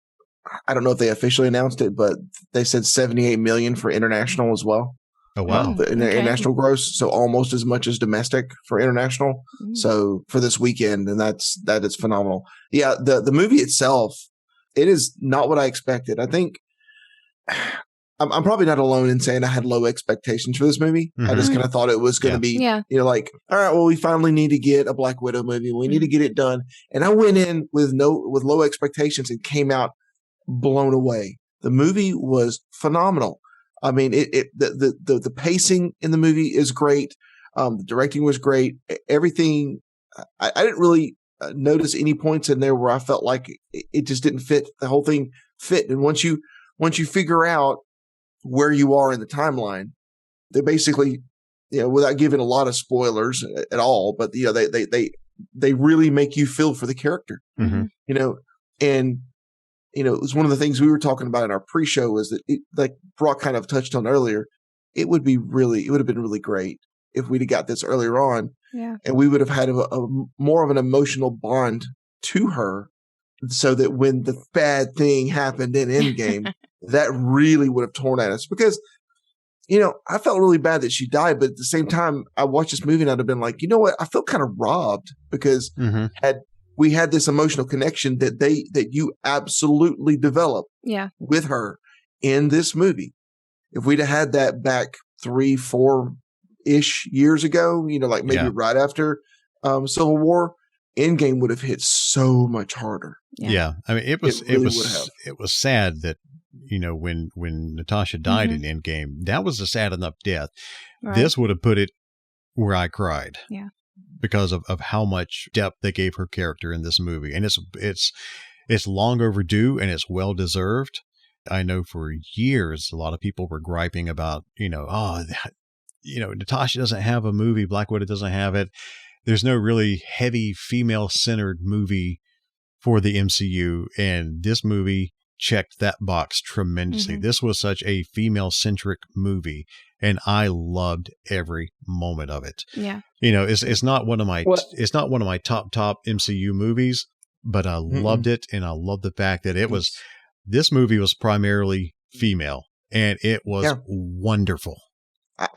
I don't know if they officially announced it, but they said 78 million for international as well. Oh, wow. The international gross. So almost as much as domestic for international. So for this weekend, and that is phenomenal. Yeah. The movie itself, it is not what I expected. I think I'm probably not alone in saying I had low expectations for this movie. Mm-hmm. I just kind of thought it was going to be, like, all right, well, we finally need to get a Black Widow movie. We need to get it done. And I went in with low expectations and came out blown away. The movie was phenomenal. I mean, the pacing in the movie is great. The directing was great. Everything. I didn't really notice any points in there where I felt like it just didn't fit. The whole thing fit. And once you figure out where you are in the timeline, they basically, without giving a lot of spoilers at all, but they really make you feel for the character. Mm-hmm. And it was one of the things we were talking about in our pre-show is that it, like Brock kind of touched on earlier, it would have been really great if we'd have got this earlier on. Yeah. And we would have had a more of an emotional bond to her, so that when the bad thing happened in Endgame, that really would have torn at us. Because, I felt really bad that she died, but at the same time, I watched this movie and I'd have been like, you know what? I felt kind of robbed because we had this emotional connection that you absolutely developed with her in this movie. If we'd have had that back 3-4-ish years ago, like maybe right after Civil War, Endgame would have hit so much harder. Yeah. I mean, it was sad that, when Natasha died in Endgame, that was a sad enough death. Right. This would have put it where I cried. Yeah. Because of how much depth they gave her character in this movie. And it's long overdue and it's well deserved. I know for years, a lot of people were griping about, Natasha doesn't have a movie. Black Widow doesn't have it. There's no really heavy female centered movie for the MCU. And this movie checked that box tremendously. This was such a female centric movie. And I loved every moment of it. Yeah. It's not one of my top MCU movies, but I loved it. And I love the fact that this movie was primarily female and it was wonderful.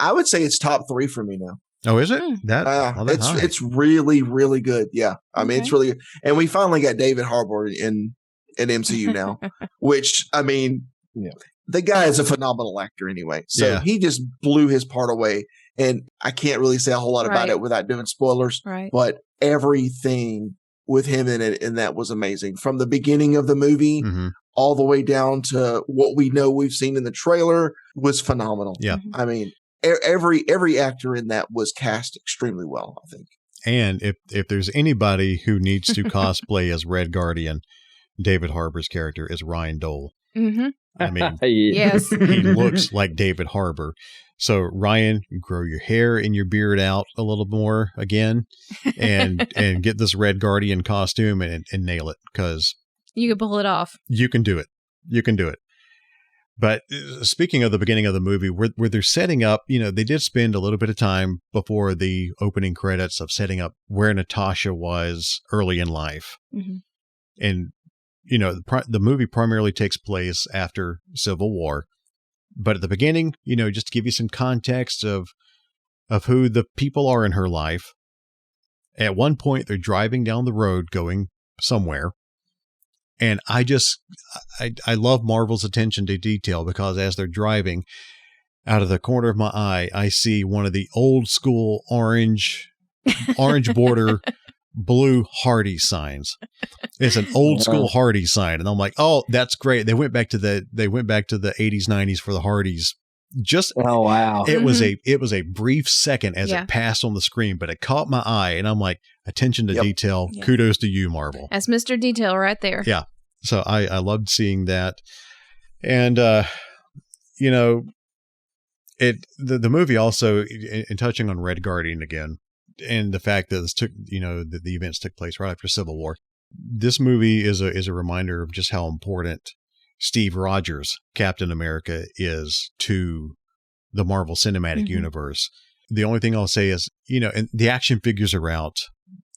I would say it's top 3 for me now. Oh, is it? It's really, really good. Yeah. I mean, it's really good. And we finally got David Harbour in MCU now, which, I mean, the guy is a phenomenal actor anyway. So he just blew his part away. And I can't really say a whole lot about it without doing spoilers. Right. But everything with him in it, and that was amazing. From the beginning of the movie all the way down to what we know we've seen in the trailer was phenomenal. Yeah. I mean, every actor in that was cast extremely well, I think. And if there's anybody who needs to cosplay as Red Guardian, David Harbour's character is Ryan Dole. Mm-hmm. I mean, yes, he looks like David Harbour. So Ryan, grow your hair and your beard out a little more again, and get this Red Guardian costume and nail it, because you can pull it off. You can do it. You can do it. But speaking of the beginning of the movie, where they're setting up, they did spend a little bit of time before the opening credits of setting up where Natasha was early in life. Mm-hmm. And, the movie primarily takes place after Civil War. But at the beginning, just to give you some context of who the people are in her life. At one point, they're driving down the road going somewhere. And I love Marvel's attention to detail, because as they're driving, out of the corner of my eye, I see one of the old school orange border blue Hardy signs. It's an old school Hardy sign. And I'm like, oh, that's great. They went back to the 80s, 90s for the Hardys. Oh, wow. It was a brief second as it passed on the screen, but it caught my eye, and I'm like, attention to detail. Yeah. Kudos to you, Marvel. That's Mr. Detail right there. Yeah. So I loved seeing that. And, the movie also, in touching on Red Guardian again, and the fact that the events took place right after Civil War, this movie is a reminder of just how important Steve Rogers, Captain America, is to the Marvel Cinematic Universe. The only thing I'll say is, and the action figures are out.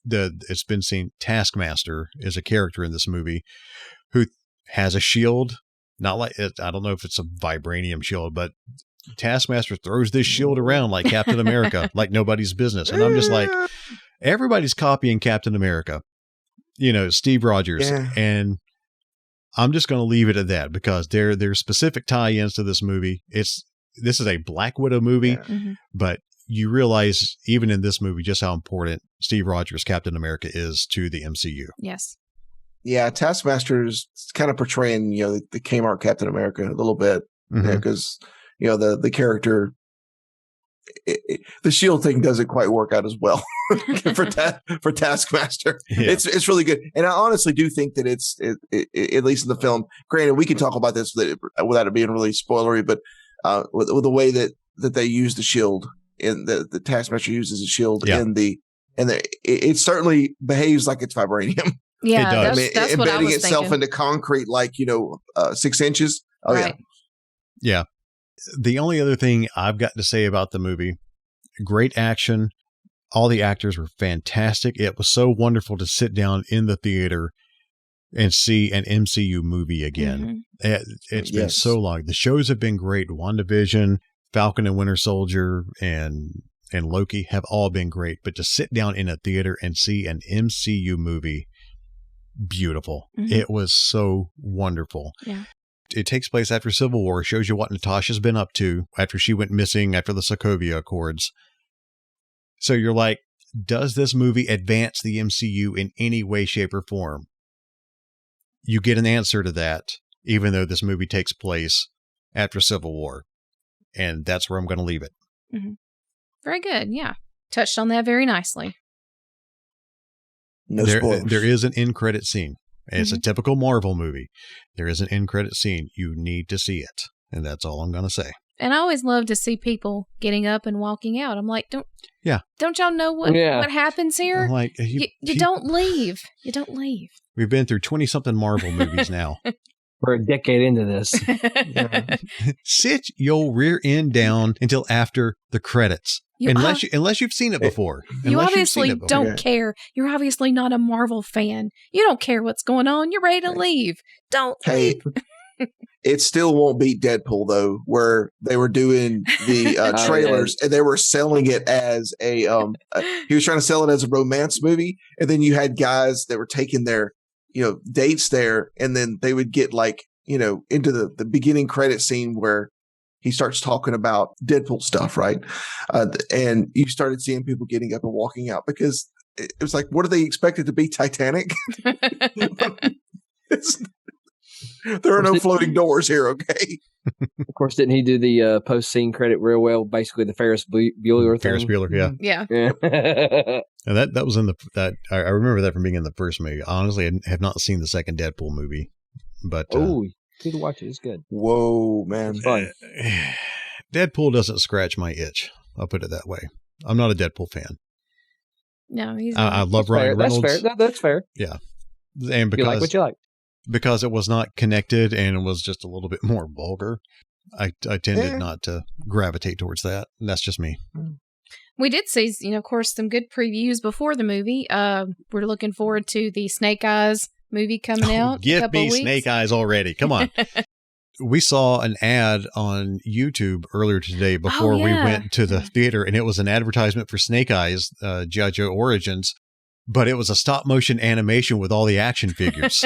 It's been seen. Taskmaster is a character in this movie who has a shield. Not like I don't know if it's a vibranium shield, but Taskmaster throws this shield around like Captain America, like nobody's business. And I'm just like, everybody's copying Captain America. Steve Rogers, and I'm just going to leave it at that because there's specific tie-ins to this movie. This is a Black Widow movie, but you realize even in this movie just how important Steve Rogers, Captain America, is to the MCU. Yes. Yeah, Taskmaster is kind of portraying, the Kmart Captain America a little bit because, the character, the shield thing doesn't quite work out as well for Taskmaster. Yeah. It's really good, and I honestly do think that it's at least in the film. Granted, we can talk about this without it being really spoilery, but with the way that they use the shield and the Taskmaster uses a shield it certainly behaves like it's vibranium. Yeah, it does. That's what I was embedding itself thinking. into concrete, like 6 inches. Oh right. Yeah. The only other thing I've got to say about the movie, great action. All the actors were fantastic. It was so wonderful to sit down in the theater and see an MCU movie again. It's been so long. The shows have been great. WandaVision, Falcon and Winter Soldier, and Loki have all been great. But to sit down in a theater and see an MCU movie, beautiful. It was so wonderful. Yeah. It takes place after Civil War, shows you what Natasha's been up to after she went missing after the Sokovia Accords. So you're like, does this movie advance the MCU in any way, shape, or form? You get an answer to that, even though this movie takes place after Civil War. And that's where I'm going to leave it. Very good. Yeah. Touched on that very nicely. No spoilers. There is an end credit scene. It's a typical Marvel movie. There is an end credit scene. You need to see it. And that's all I'm going to say. And I always love to see people getting up and walking out. I'm like, don't y'all know what happens here? I'm like, you don't leave. You don't leave. We've been through 20-something Marvel movies now. We're a decade into this. Sit your rear end down until after the credits. Unless you've seen it before. You obviously don't care. You're obviously not a Marvel fan. You don't care what's going on. You're ready to leave. Don't leave. It still won't beat Deadpool, though, where they were doing the trailers and they were selling it as he was trying to sell it as a romance movie. And then you had guys that were taking their, dates there. And then they would get into the beginning credit scene where he starts talking about Deadpool stuff, right? And you started seeing people getting up and walking out because it was like, what do they expect it to be? Titanic? There are no floating doors here, okay? Of course, didn't he do the post-scene credit real well? Basically, the Ferris Bueller thing. Ferris Bueller, yeah. And that was in I remember that from being in the first movie. Honestly, I have not seen the second Deadpool movie, but you need to watch it. It's good. Whoa, man, it's fun. Deadpool doesn't scratch my itch. I'll put it that way. I'm not a Deadpool fan. No, he's. I love Ryan Reynolds. That's fair. That's fair. Yeah, and because you like what you like. Because it was not connected and it was just a little bit more vulgar, I tended not to gravitate towards that. And that's just me. We did see, of course, some good previews before the movie. We're looking forward to the Snake Eyes movie coming out. Give me Snake Eyes already. Come on. We saw an ad on YouTube earlier today before we went to the theater, and it was an advertisement for Snake Eyes, G.I. Joe Origins. But it was a stop motion animation with all the action figures.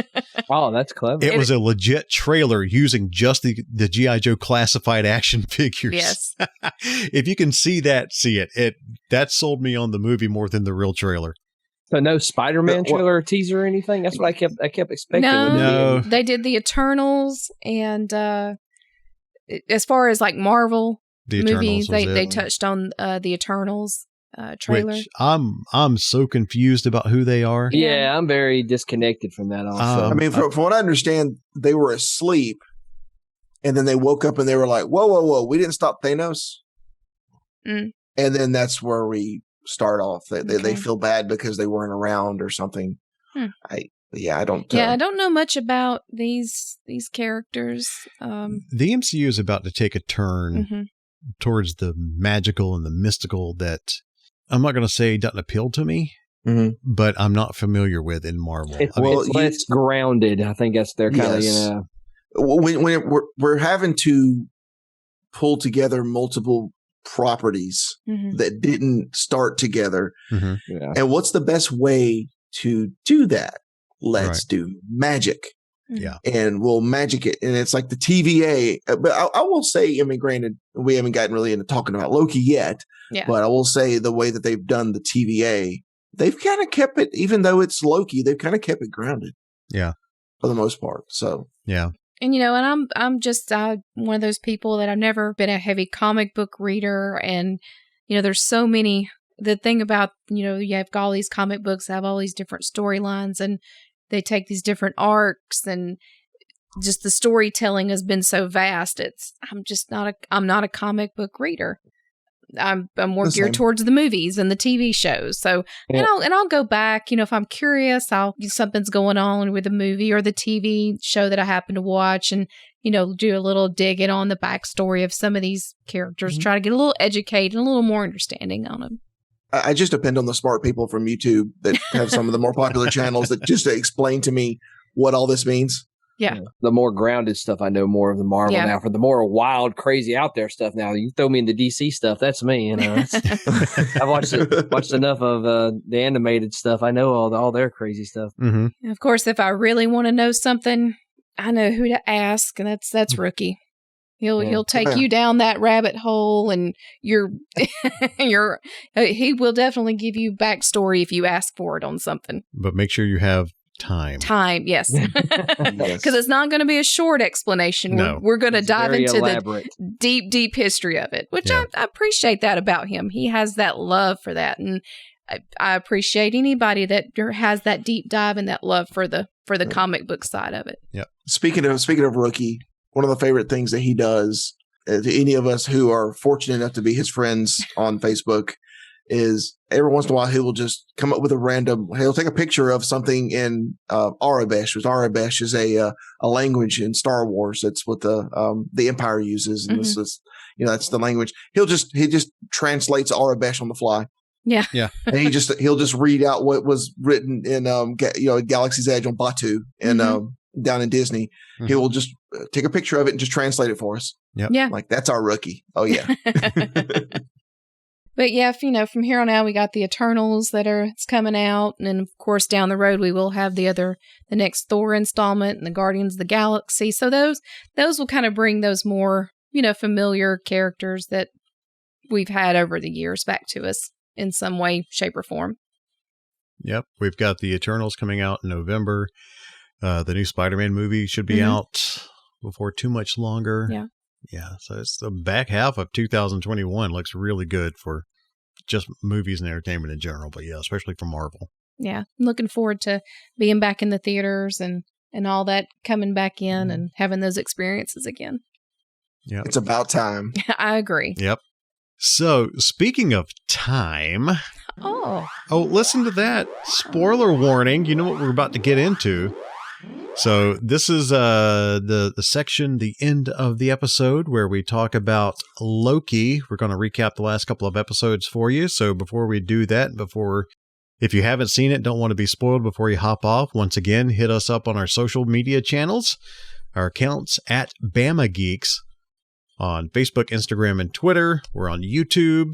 Oh, that's clever. It was a legit trailer using just the G.I. Joe classified action figures. Yes. If you can see it. That sold me on the movie more than the real trailer. So no Spider-Man trailer or teaser or anything? That's what I kept expecting. No, they did the Eternals, and as far as like Marvel movies, they touched on the Eternals. Trailer. Which I'm so confused about who they are. Yeah, I'm very disconnected from that also. I mean, from what I understand, they were asleep and then they woke up and they were like, whoa, we didn't stop Thanos. And then that's where we start off. They feel bad because they weren't around or something. I don't I don't know much about these characters. The MCU is about to take a turn towards the magical and the mystical that I'm not going to say doesn't appeal to me, but I'm not familiar with in Marvel. It's grounded. I think that's their kind of, When we're having to pull together multiple properties that didn't start together. And what's the best way to do that? Let's do magic. Yeah. And we'll magic it. And it's like the TVA. But I will say, I mean, granted, we haven't gotten really into talking about Loki yet. Yeah. But I will say the way that they've done the TVA, they've kind of kept it, even though it's Loki, they've kind of kept it grounded. Yeah. For the most part. So, yeah. And, you know, and I'm just one of those people that I've never been a heavy comic book reader. And, you know, there's so many. The thing about, you know, you have all these comic books that have all these different storylines and they take these different arcs and just the storytelling has been so vast. I'm not a comic book reader. I'm more geared towards the movies and the TV shows. So, and I'll go back, you know, if I'm curious, something's going on with the movie or the TV show that I happen to watch and, you know, do a little digging on the backstory of some of these characters, try to get a little educated, a little more understanding on them. I just depend on the smart people from YouTube that have some of the more popular channels that just explain to me what all this means. Yeah. The more grounded stuff, I know more of the Marvel now. For the more wild, crazy, out there stuff now, you throw me in the DC stuff, that's me. You know, I've watched enough of the animated stuff. I know all their crazy stuff. Mm-hmm. Of course, if I really want to know something, I know who to ask, and that's Rookie. He'll take you down that rabbit hole, and he will definitely give you backstory if you ask for it on something. But make sure you have time, yes. Because it's not going to be a short explanation. No. We're going to dive into elaborate. The deep history of it, which I appreciate that about him. He has that love for that, and I appreciate anybody that has that deep dive and that love for the comic book side of it. Yep. Speaking of Rookie, one of the favorite things that he does to any of us who are fortunate enough to be his friends on Facebook is every once in a while he will just come up with he'll take a picture of something in Arabesh. Arabesh is a language in Star Wars. That's what the Empire uses, and this is, you know, that's the language. He just translates Arabesh on the fly. Yeah. And he'll just read out what was written in Galaxy's Edge on Batu and down in Disney. He will just take a picture of it and just translate it for us. Yep. Yeah. Like, that's our Rookie. Oh yeah. But yeah, from here on out, we got the Eternals it's coming out. And then, of course, down the road, we will have the next Thor installment and the Guardians of the Galaxy. So those will kind of bring those more, you know, familiar characters that we've had over the years back to us in some way, shape, or form. Yep. We've got the Eternals coming out in November. The new Spider-Man movie should be out before too much longer. Yeah. Yeah, so it's the back half of 2021 looks really good for just movies and entertainment in general, but yeah, especially for Marvel. Yeah, I'm looking forward to being back in the theaters and all that, coming back in and having those experiences again. Yeah, it's about time. I agree. Yep. So, speaking of time. Oh, listen to that. Spoiler warning. You know what we're about to get into. So this is the section, the end of the episode where we talk about Loki. We're going to recap the last couple of episodes for you. So before we do that, if you haven't seen it, don't want to be spoiled before you hop off, once again, hit us up on our social media channels, our accounts at Bama Geeks on Facebook, Instagram, and Twitter. We're on YouTube.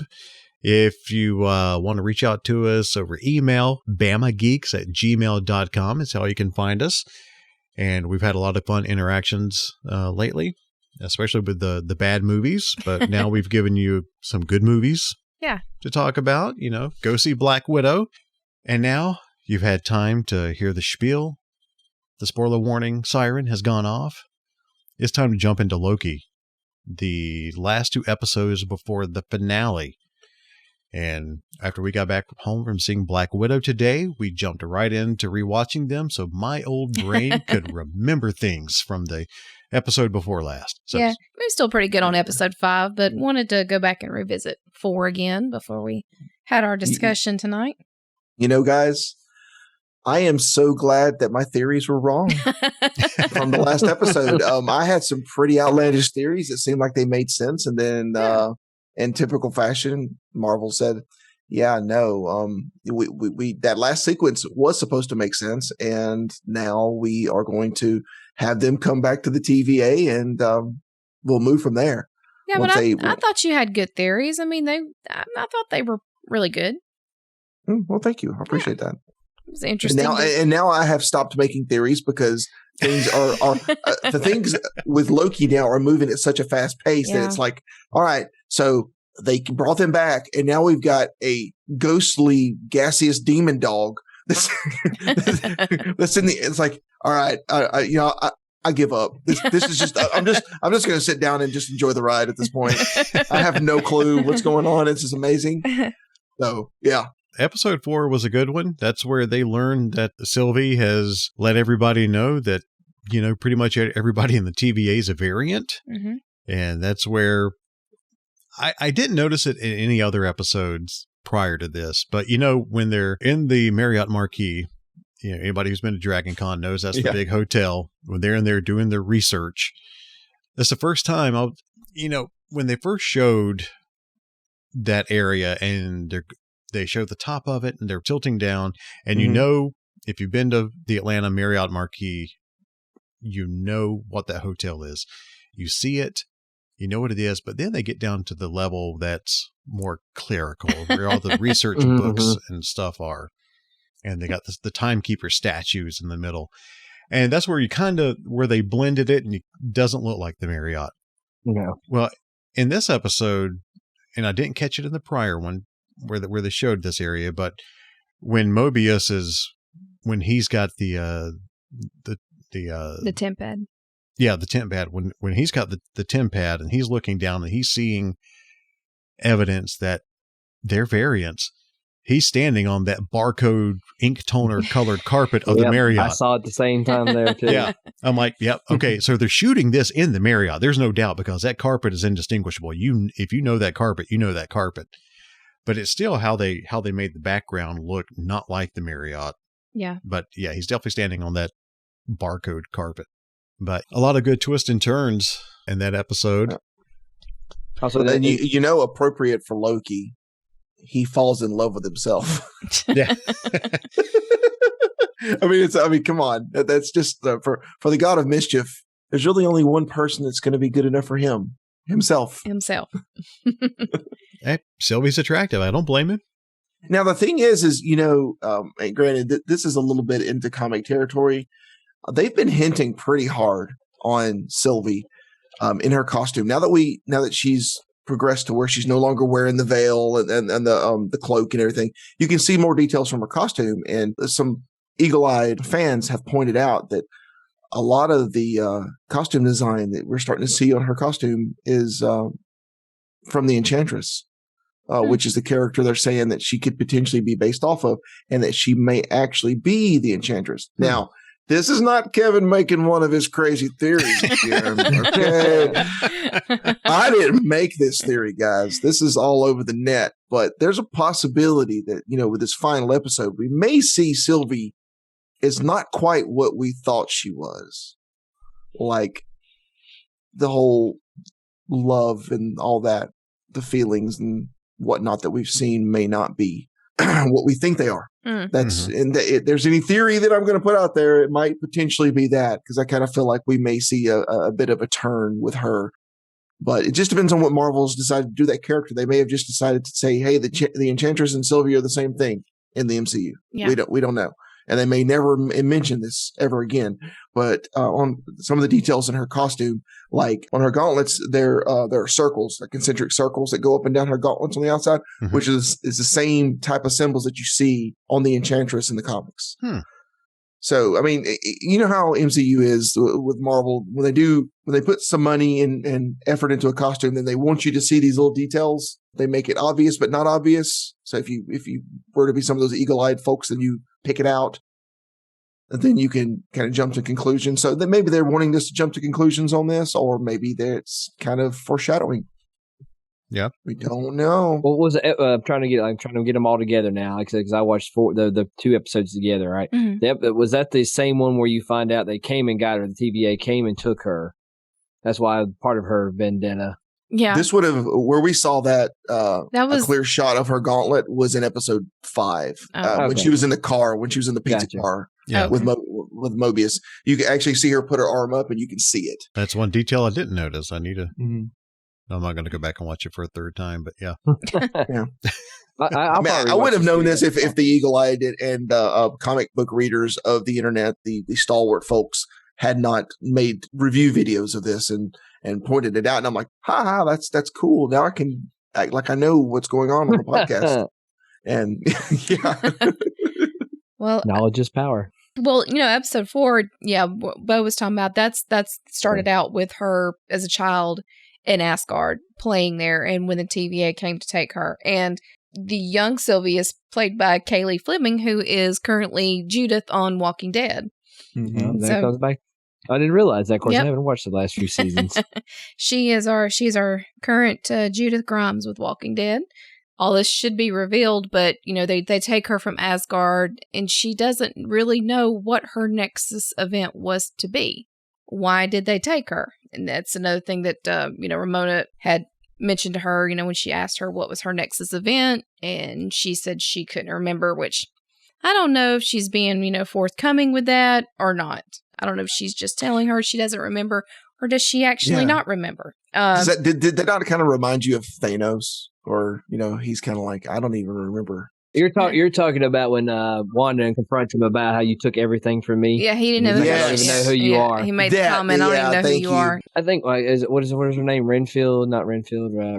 If you want to reach out to us over email, bamageeks@gmail.com is how you can find us. And we've had a lot of fun interactions lately, especially with the bad movies. But now we've given you some good movies to talk about. You know, go see Black Widow. And now you've had time to hear the spiel. The spoiler warning siren has gone off. It's time to jump into Loki. The last 2 episodes before the finale. And after we got back home from seeing Black Widow today, we jumped right into rewatching them so my old brain could remember things from the episode before last. So, yeah, we're still pretty good on episode 5, but wanted to go back and revisit 4 again before we had our discussion tonight. You know, guys, I am so glad that my theories were wrong from the last episode. I had some pretty outlandish theories that seemed like they made sense, and then in typical fashion, Marvel said, "Yeah, no, we that last sequence was supposed to make sense, and now we are going to have them come back to the TVA, and we'll move from there." Yeah, but I thought you had good theories. I mean, I thought they were really good. Well, thank you. I appreciate that. It was interesting. And now I have stopped making theories because things are the things with Loki now are moving at such a fast pace that it's like, all right, so they brought them back, and now we've got a ghostly, gaseous demon dog that's in the. It's like, all right, I give up. This is just. I'm just going to sit down and just enjoy the ride at this point. I have no clue what's going on. It's just amazing. So yeah. Episode 4 was a good one. That's where they learned that Sylvie has let everybody know that, pretty much everybody in the TVA is a variant. Mm-hmm. And that's where I didn't notice it in any other episodes prior to this. But, when they're in the Marriott Marquis, anybody who's been to Dragon Con knows that's the big hotel. When they're in there doing their research, that's the first time when they first showed that area and they show the top of it and they're tilting down, and if you've been to the Atlanta Marriott Marquis, you know what that hotel is. You see it, you know what it is, but then they get down to the level that's more clerical, where all the research books and stuff are. And they got the timekeeper statues in the middle. And that's where where they blended it, and it doesn't look like the Marriott. No. Well, in this episode, and I didn't catch it in the prior one where they showed this area, but when Mobius when he's got the tent pad. Yeah, the tent pad. When he's got the tent pad and he's looking down and he's seeing evidence that they're variants, he's standing on that barcode ink toner colored carpet of the Marriott. I saw it at the same time there too. Yeah. I'm like, yep. Okay. So they're shooting this in the Marriott. There's no doubt, because that carpet is indistinguishable. If you know that carpet, you know that carpet. But it's still how they made the background look not like the Marriott. Yeah. But yeah, he's definitely standing on that barcode carpet. But a lot of good twists and turns in that episode. Also, then appropriate for Loki, he falls in love with himself. Yeah. I mean, come on. That's just for the God of Mischief. There's really only one person that's going to be good enough for him. Himself. Hey, Sylvie's attractive. I don't blame him. Now, the thing is and granted, this is a little bit into comic territory. They've been hinting pretty hard on Sylvie in her costume. Now that she's progressed to where she's no longer wearing the veil and the cloak and everything, you can see more details from her costume. And some eagle-eyed fans have pointed out that a lot of the costume design that we're starting to see on her costume is from the Enchantress, which is the character they're saying that she could potentially be based off of, and that she may actually be the Enchantress. Now, this is not Kevin making one of his crazy theories again. Okay? I didn't make this theory, guys. This is all over the net. But there's a possibility that, with this final episode, we may see Sylvie is not quite what we thought she was. Like the whole love and all that, the feelings and whatnot that we've seen may not be what we think they are. That's and if there's any theory that I'm going to put out there, it might potentially be that, because I kind of feel like we may see a bit of a turn with her. But it just depends on what Marvel's decided to do that character. They may have just decided to say, "Hey, the Enchantress and Sylvie are the same thing in the MCU." Yeah. We don't know. And they may never mention this ever again. But on some of the details in her costume, like on her gauntlets, there are circles, like concentric circles that go up and down her gauntlets on the outside, which is the same type of symbols that you see on the Enchantress in the comics. So, I mean, you know how MCU is with Marvel. When they put some money and effort into a costume, then they want you to see these little details. They make it obvious, but not obvious. So if you were to be some of those eagle-eyed folks, then you pick it out, and then you can kind of jump to conclusions. So then maybe they're wanting us to jump to conclusions on this, or maybe it's kind of foreshadowing. Yeah, we don't know. What was it? I'm trying to get them all together now, because I watched the 2 episodes together. Right? Was that the same one where you find out they came and got her? The TVA came and took her. That's why part of her vendetta. Yeah, this would have where we saw that a clear shot of her gauntlet was in episode 5 when she was in the car, when she was in the pizza car with Mobius. You can actually see her put her arm up, and you can see it. That's one detail I didn't notice. I need to. I'm not going to go back and watch it for a third time, but yeah. Yeah. I would have known this if the eagle-eyed and comic book readers of the internet, the stalwart folks, had not made review videos of this and pointed it out. And I'm like, that's cool. Now I can act like I know what's going on the podcast. And yeah. Well, knowledge is power. Well, episode 4, Bo was talking about that's started out with her as a child in Asgard playing there, and when the TVA came to take her. And the young Sylvie is played by Kaylee Fleming, who is currently Judith on Walking Dead. Mm-hmm. That goes back. I didn't realize that. Of course, I haven't watched the last few seasons. She's our current Judith Grimes with Walking Dead. All this should be revealed, but they take her from Asgard, and she doesn't really know what her Nexus event was to be. Why did they take her? And that's another thing that Ramona had mentioned to her. When she asked her what was her Nexus event, and she said she couldn't remember. Which I don't know if she's being forthcoming with that or not. I don't know if she's just telling her she doesn't remember, or does she actually not remember? Did that not kind of remind you of Thanos? Or, he's kind of like, I don't even remember. You're talking about when Wanda confronts him about how you took everything from me. Yeah, he didn't know. I don't even know who you are. He made the comment, I don't even know who you are. I think, what is her name? Renslayer.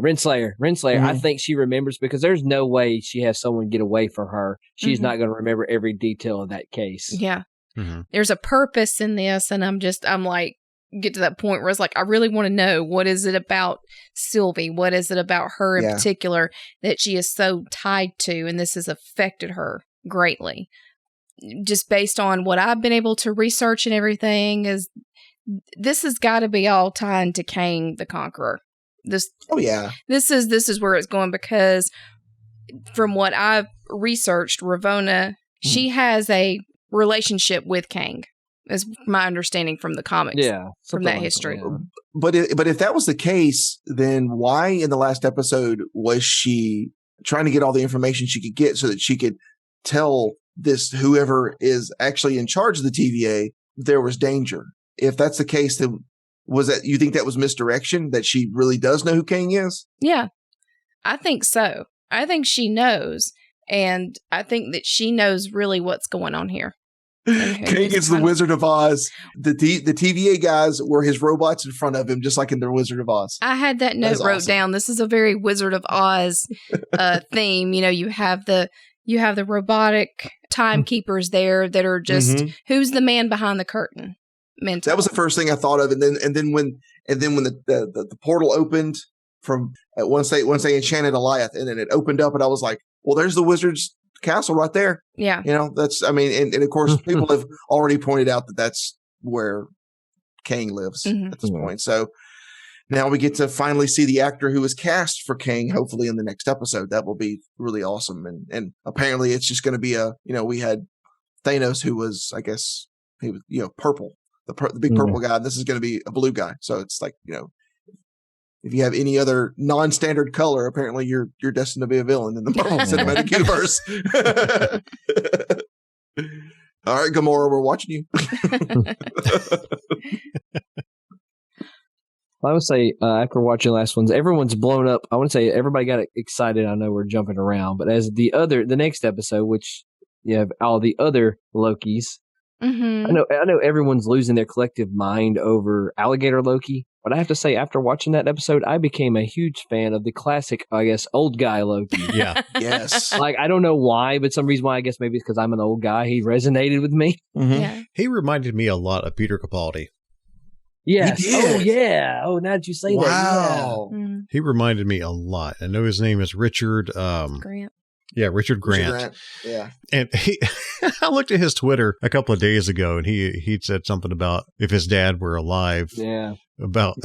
Mm-hmm. I think she remembers, because there's no way she has someone get away from her. She's not going to remember every detail of that case. Yeah. Mm-hmm. There's a purpose in this, and I'm like, get to that point where it's like, I really want to know, what is it about Sylvie? What is it about her in particular that she is so tied to, and this has affected her greatly? Just based on what I've been able to research and everything, this has got to be all tied to Kang the Conqueror. This is where it's going, because from what I've researched, Ravonna, she has a relationship with Kang. Is my understanding from the comics. Yeah. From that history. Yeah. But if that was the case, then why in the last episode was she trying to get all the information she could get so that she could tell this, whoever is actually in charge of the TVA, there was danger? If that's the case, then you think that was misdirection, that she really does know who Kang is? Yeah, I think so. I think she knows. And I think that she knows really what's going on here. Kang is the Wizard of Oz. The TVA guys were his robots in front of him, just like in the Wizard of Oz. I had that note wrote down. This is a very Wizard of Oz theme. You have the robotic timekeepers there that are just who's the man behind the curtain. Mental. That was the first thing I thought of, and then when the portal opened from once they enchanted Eliath, and then it opened up, and I was like, well, there's the wizard's castle right there. Yeah. That's, and of course people have already pointed out that that's where Kang lives at this point. So now we get to finally see the actor who was cast for Kang, hopefully in the next episode. That will be really awesome. And apparently it's just going to be we had Thanos, who was, I guess he was, purple, the big purple guy. And this is going to be a blue guy. So it's like, if you have any other non-standard color, apparently you're destined to be a villain in the Marvel Cinematic Universe. All right, Gamora, we're watching you. I would say after watching the last ones, everyone's blown up. I want to say everybody got excited. I know we're jumping around, but as the next episode, which you have all the other Lokis, I know everyone's losing their collective mind over Alligator Loki. But I have to say, after watching that episode, I became a huge fan of the classic, I guess, old guy Loki. Yeah. Yes. Like, I don't know why, but some reason why, I guess maybe it's because I'm an old guy. He resonated with me. Mm-hmm. Yeah. He reminded me a lot of Peter Capaldi. Yes. Oh, yeah. Oh, now that you say that. Wow. Yeah. Mm-hmm. He reminded me a lot. I know his name is Richard Grant. Yeah, Richard Grant. Yeah. And I looked at his Twitter a couple of days ago, and he'd said something about if his dad were alive. Yeah. About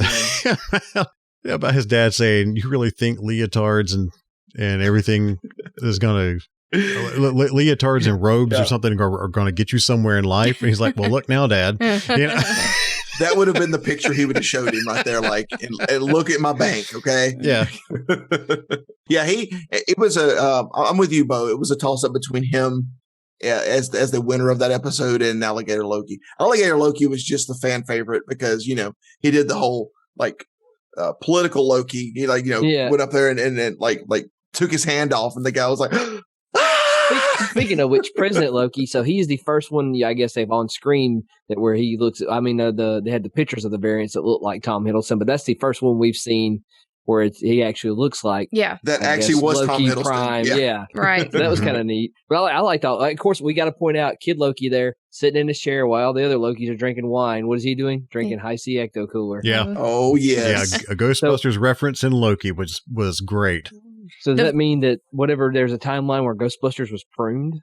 his dad saying, "You really think leotards and everything is going to leotards and robes or something are going to get you somewhere in life?" And he's like, "Well, look now, Dad." That would have been the picture he would have showed him right there, like, and look at my bank, okay? Yeah. Yeah, it was I'm with you, Bo. It was a toss-up between him as the winner of that episode and Alligator Loki. Alligator Loki was just the fan favorite because, he did the whole, like, political Loki. He, like, went up there and like took his hand off, and the guy was like, Speaking of which, President Loki, so he's the first one, I guess, they've on screen that where he looks, they had the pictures of the variants that look like Tom Hiddleston, but that's the first one we've seen where he actually looks like. Yeah. That actually was Loki Tom Hiddleston. Prime. Yeah. Right. So that was kind of neat. But I liked all, of course, we got to point out Kid Loki there sitting in his chair while the other Lokis are drinking wine. What is he doing? Drinking High C Ecto Cooler. Yeah. Oh, yes. Yeah, a Ghostbusters reference in Loki was great. So does that mean that whatever, there's a timeline where Ghostbusters was pruned,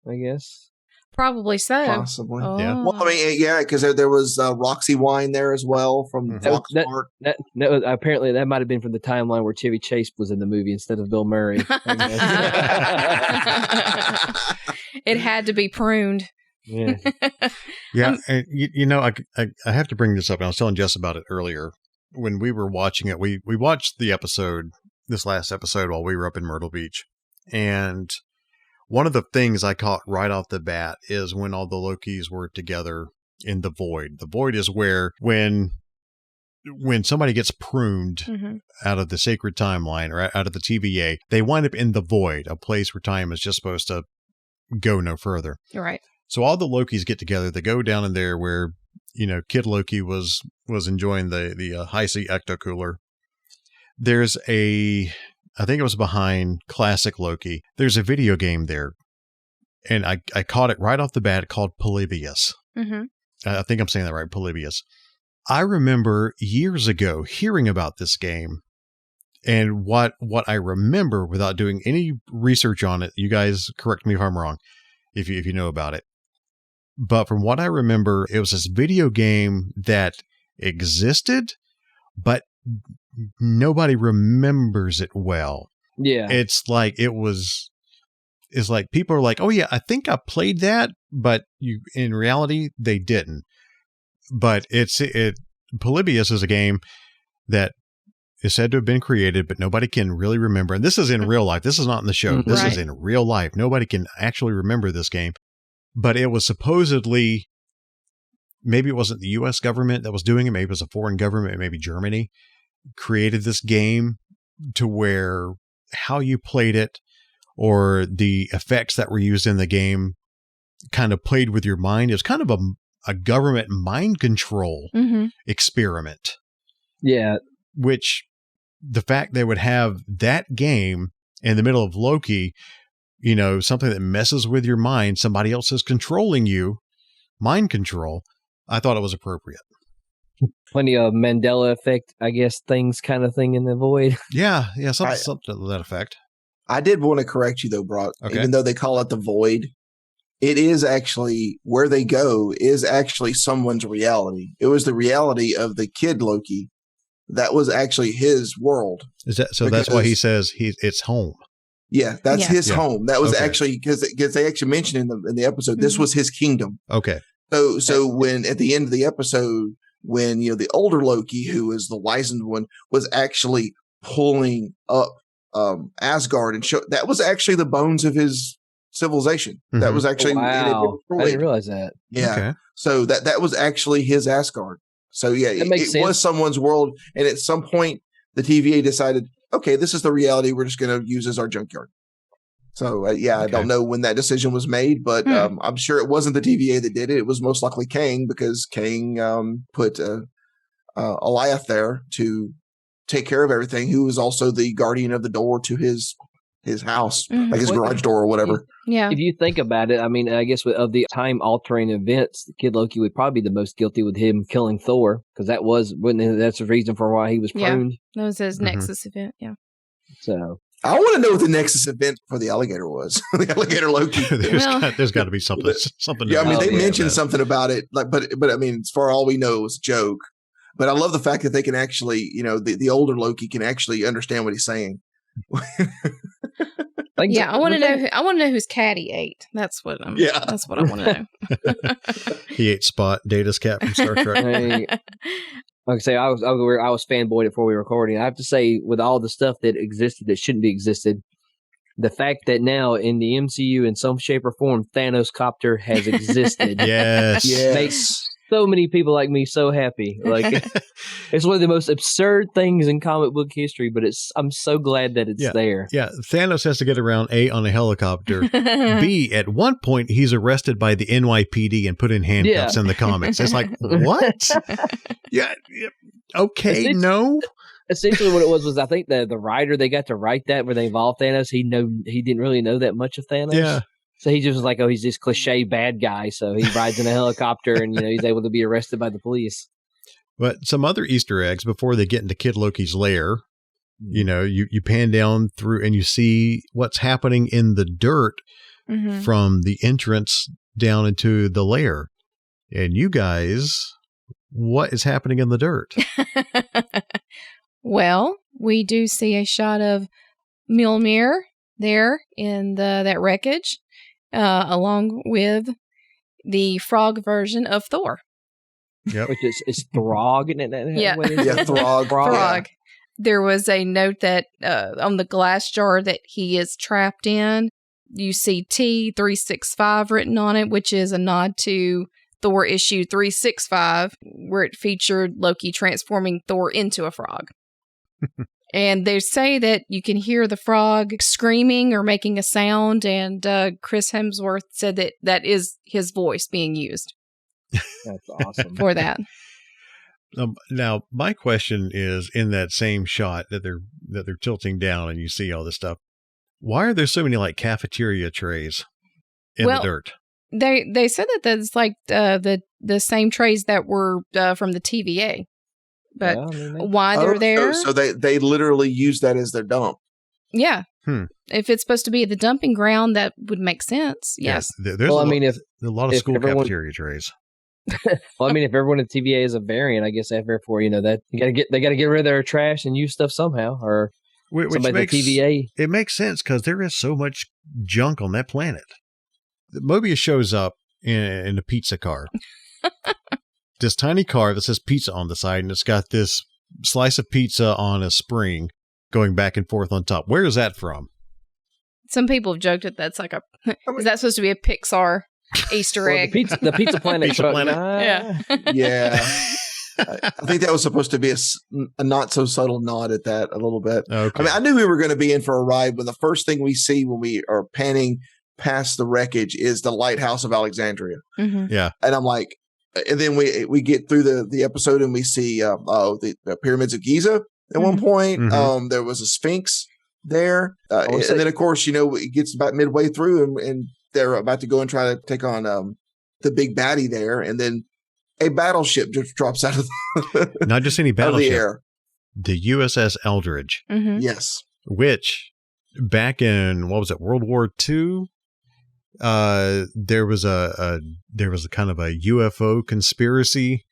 I guess? Probably so. Possibly. Oh. Yeah. Well, I mean, yeah, because there was Roxy wine there as well from Fox Park. That apparently that might have been from the timeline where Chevy Chase was in the movie instead of Bill Murray. It had to be pruned. Yeah. Yeah. And I have to bring this up. And I was telling Jess about it earlier. When we were watching it, we watched this last episode while we were up in Myrtle Beach. And one of the things I caught right off the bat is when all the Lokis were together in the Void. The Void is where when somebody gets pruned out of the sacred timeline or out of the TVA, they wind up in the Void, a place where time is just supposed to go no further. Right. So all the Lokis get together. They go down in there where, Kid Loki was enjoying the High C Ecto Cooler. There's I think it was behind Classic Loki. There's a video game there, and I caught it right off the bat called Polybius. Mm-hmm. I think I'm saying that right, Polybius. I remember years ago hearing about this game, and what I remember without doing any research on it, you guys correct me if I'm wrong, if you know about it. But from what I remember, it was this video game that existed, but nobody remembers it well. Yeah. It's like people are like, oh yeah, I think I played that, but in reality they didn't. But Polybius is a game that is said to have been created, but nobody can really remember. And this is in real life. This is not in the show. This is in real life. Nobody can actually remember this game. But it was supposedly, maybe it wasn't the U.S. government that was doing it. Maybe it was a foreign government, maybe Germany, created this game to where how you played it or the effects that were used in the game kind of played with your mind. It was kind of a government mind control experiment. Yeah. Which the fact they would have that game in the middle of Loki, something that messes with your mind, somebody else is controlling you, mind control, I thought it was appropriate. Plenty of Mandela effect, I guess, thing in the Void. Yeah, something to that effect. I did want to correct you though, Brock. Okay. Even though they call it the Void, it is actually where they go is actually someone's reality. It was the reality of the kid Loki. That was actually his world. Is that so? That's why he says it's home. Yeah, that's his home. That was okay. Actually because they actually mentioned in the episode this was his kingdom. Okay. So when at the end of the episode, when the older Loki, who is the wizened one, was actually pulling up Asgard and that was actually the bones of his civilization. That was actually wow. I didn't realize that. Yeah. Okay. So that was actually his Asgard. So yeah, it was someone's world, and at some point the TVA decided, okay, this is the reality we're just going to use as our junkyard. So I don't know when that decision was made, but I'm sure it wasn't the TVA that did it. It was most likely Kang, because Kang put Eliath there to take care of everything, who was also the guardian of the door to his house, like his garage door or whatever. Yeah. If you think about it, I mean, I guess of the time-altering events, Kid Loki would probably be the most guilty with him killing Thor, because that's the reason for why he was pruned. Yeah, that was his Nexus event, yeah. So I want to know what the Nexus event for the alligator was. The alligator Loki. There's got to be something. Yeah, I mean, they mentioned something about it, but I mean, for all we know, it was a joke. But I love the fact that they can actually, the older Loki can actually understand what he's saying. I want to know. I want to know whose cat he ate. That's what That's what I want to know. He ate Spot, Data's cat from Star Trek. Like I say, I was fanboyed before we were recording. I have to say, with all the stuff that existed that shouldn't be existed, the fact that now in the MCU, in some shape or form, Thanos Copter has existed, yes, so many people like me so happy. Like it's one of the most absurd things in comic book history, but I'm so glad that it's there. Yeah, Thanos has to get around A, on a helicopter. B, at one point he's arrested by the NYPD and put in handcuffs in the comics. It's like, what? yeah. Okay, no. Essentially, what it was I think the writer they got to write that where they involved Thanos. He didn't really know that much of Thanos. Yeah. So he just was like, oh, he's this cliche bad guy. So he rides in a helicopter and, he's able to be arrested by the police. But some other Easter eggs before they get into Kid Loki's lair, you pan down through and you see what's happening in the dirt from the entrance down into the lair. And you guys, what is happening in the dirt? Well, we do see a shot of Mjolnir there in that wreckage, along with the frog version of Thor. Yep. Which is Throg, isn't it? Yeah. Throg. Throg. There was a note that on the glass jar that he is trapped in, you see T365 written on it, which is a nod to Thor issue 365, where it featured Loki transforming Thor into a frog. And they say that you can hear the frog screaming or making a sound, and Chris Hemsworth said that is his voice being used. That's awesome. For that. Now, my question is, in that same shot that they're tilting down and you see all this stuff, why are there so many like cafeteria trays in the dirt? They said that that's like the same trays that were from the TVA. But why they're there? So they literally use that as their dump. Yeah. If it's supposed to be the dumping ground, that would make sense. Yes. There's a lot of school cafeteria trays. Well, if everyone at TVA is a variant, I guess therefore, that they got to get rid of their trash and use stuff somehow, or somebody at the TVA. It makes sense because there is so much junk on that planet. Mobius shows up in a pizza car. This tiny car that says pizza on the side, and it's got this slice of pizza on a spring going back and forth on top. Where is that from? Some people have joked that that's like is that supposed to be a Pixar Easter egg? The Pizza Planet. Pizza Planet. Yeah. I think that was supposed to be a not so subtle nod at that a little bit. Okay. I knew we were going to be in for a ride when the first thing we see when we are panning past the wreckage is the Lighthouse of Alexandria. Mm-hmm. Yeah. And I'm like, and then we get through the episode and we see the pyramids of Giza at one point. Mm-hmm. There was a Sphinx there. And then, of course, it gets about midway through and they're about to go and try to take on the big baddie there. And then a battleship just drops out of not just any battleship, the air. The USS Eldridge. Mm-hmm. Yes. Which back in, World War II? There was a kind of a UFO conspiracy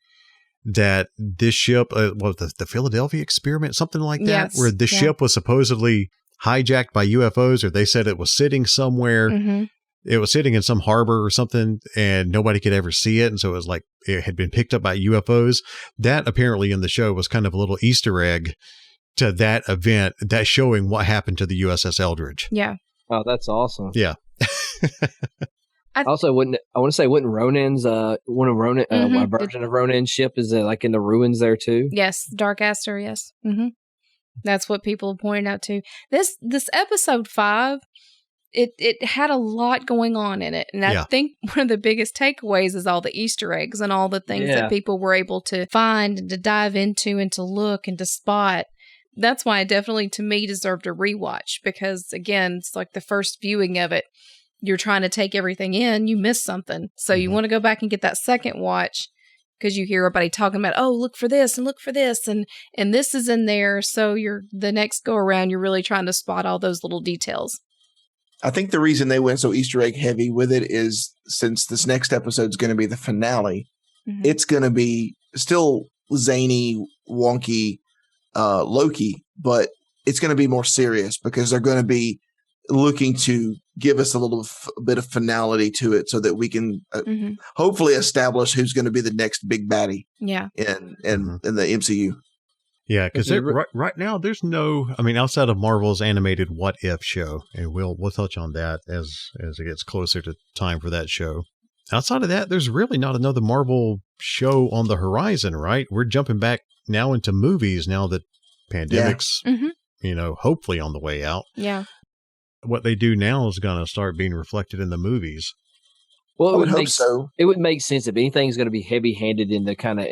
that this ship, the Philadelphia experiment, something like that, yes, where the ship was supposedly hijacked by UFOs, or they said it was sitting somewhere. Mm-hmm. It was sitting in some harbor or something, and nobody could ever see it. And so it was like it had been picked up by UFOs. That apparently in the show was kind of a little Easter egg to that event, that showing what happened to the USS Eldridge. Yeah. Oh, that's awesome. Yeah. Also, wouldn't Ronan's a version of Ronan's ship is like in the ruins there too? Yes, Dark Aster. Yes, that's what people pointed out too. This episode 5, it had a lot going on in it, and I think one of the biggest takeaways is all the Easter eggs and all the things that people were able to find and to dive into and to look and to spot. That's why it definitely, to me, deserved a rewatch, because again, it's like the first viewing of it. You're trying to take everything in, you miss something. So you want to go back and get that second watch because you hear everybody talking about, oh, look for this and look for this and this is in there. So the next go around, you're really trying to spot all those little details. I think the reason they went so Easter egg heavy with it is since this next episode is going to be the finale, it's going to be still zany, wonky Loki, but it's going to be more serious because they're going to be looking to give us a little bit of finality to it so that we can hopefully establish who's going to be the next big baddie in the MCU. Yeah, because right now there's no, outside of Marvel's animated What If show, and we'll touch on that as it gets closer to time for that show. outside of that, there's really not another Marvel show on the horizon, right? We're jumping back now into movies now that pandemic's, hopefully on the way out. Yeah. What they do now is going to start being reflected in the movies. Well, I would hope so. It would make sense if anything's going to be heavy-handed in to kind of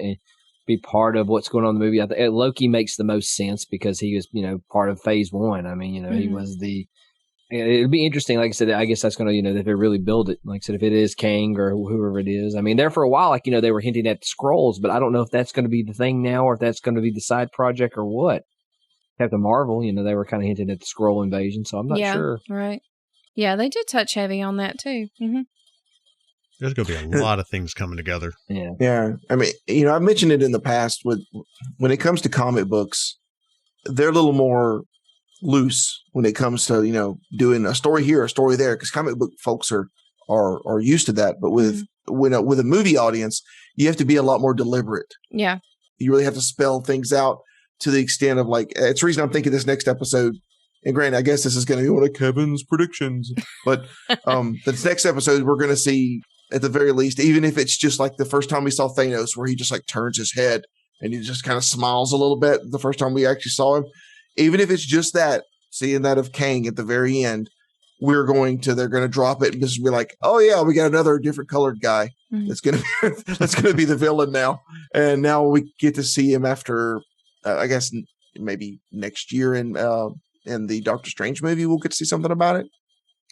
be part of what's going on in the movie. I think Loki makes the most sense because he was, part of Phase 1. I mean, he was the. It'd be interesting, like I said. I guess that's going to, if they really build it. Like I said, if it is Kang or whoever it is. I mean, there for a while, they were hinting at the Skrulls, but I don't know if that's going to be the thing now or if that's going to be the side project or what. Captain Marvel, they were kind of hinting at the Skrull invasion, so I'm not sure. Right. Yeah, they did touch heavy on that too. Mm-hmm. There's going to be a lot of things coming together. Yeah. Yeah. I mean, I've mentioned it in the past when it comes to comic books, they're a little more loose when it comes to, doing a story here, a story there, because comic book folks are used to that. But with a movie audience, you have to be a lot more deliberate. Yeah. You really have to spell things out to the extent of it's the reason I'm thinking this next episode. And granted, I guess this is going to be one of Kevin's predictions, but this next episode, we're going to see at the very least, even if it's just like the first time we saw Thanos, where he just turns his head and he just kind of smiles a little bit. The first time we actually saw him, even if it's just that, seeing that of Kang at the very end, they're going to drop it and just be like, oh yeah, we got another different colored guy. Mm-hmm. That's going to be the villain now. And now we get to see him after, I guess maybe next year in the Doctor Strange movie, we'll get to see something about it.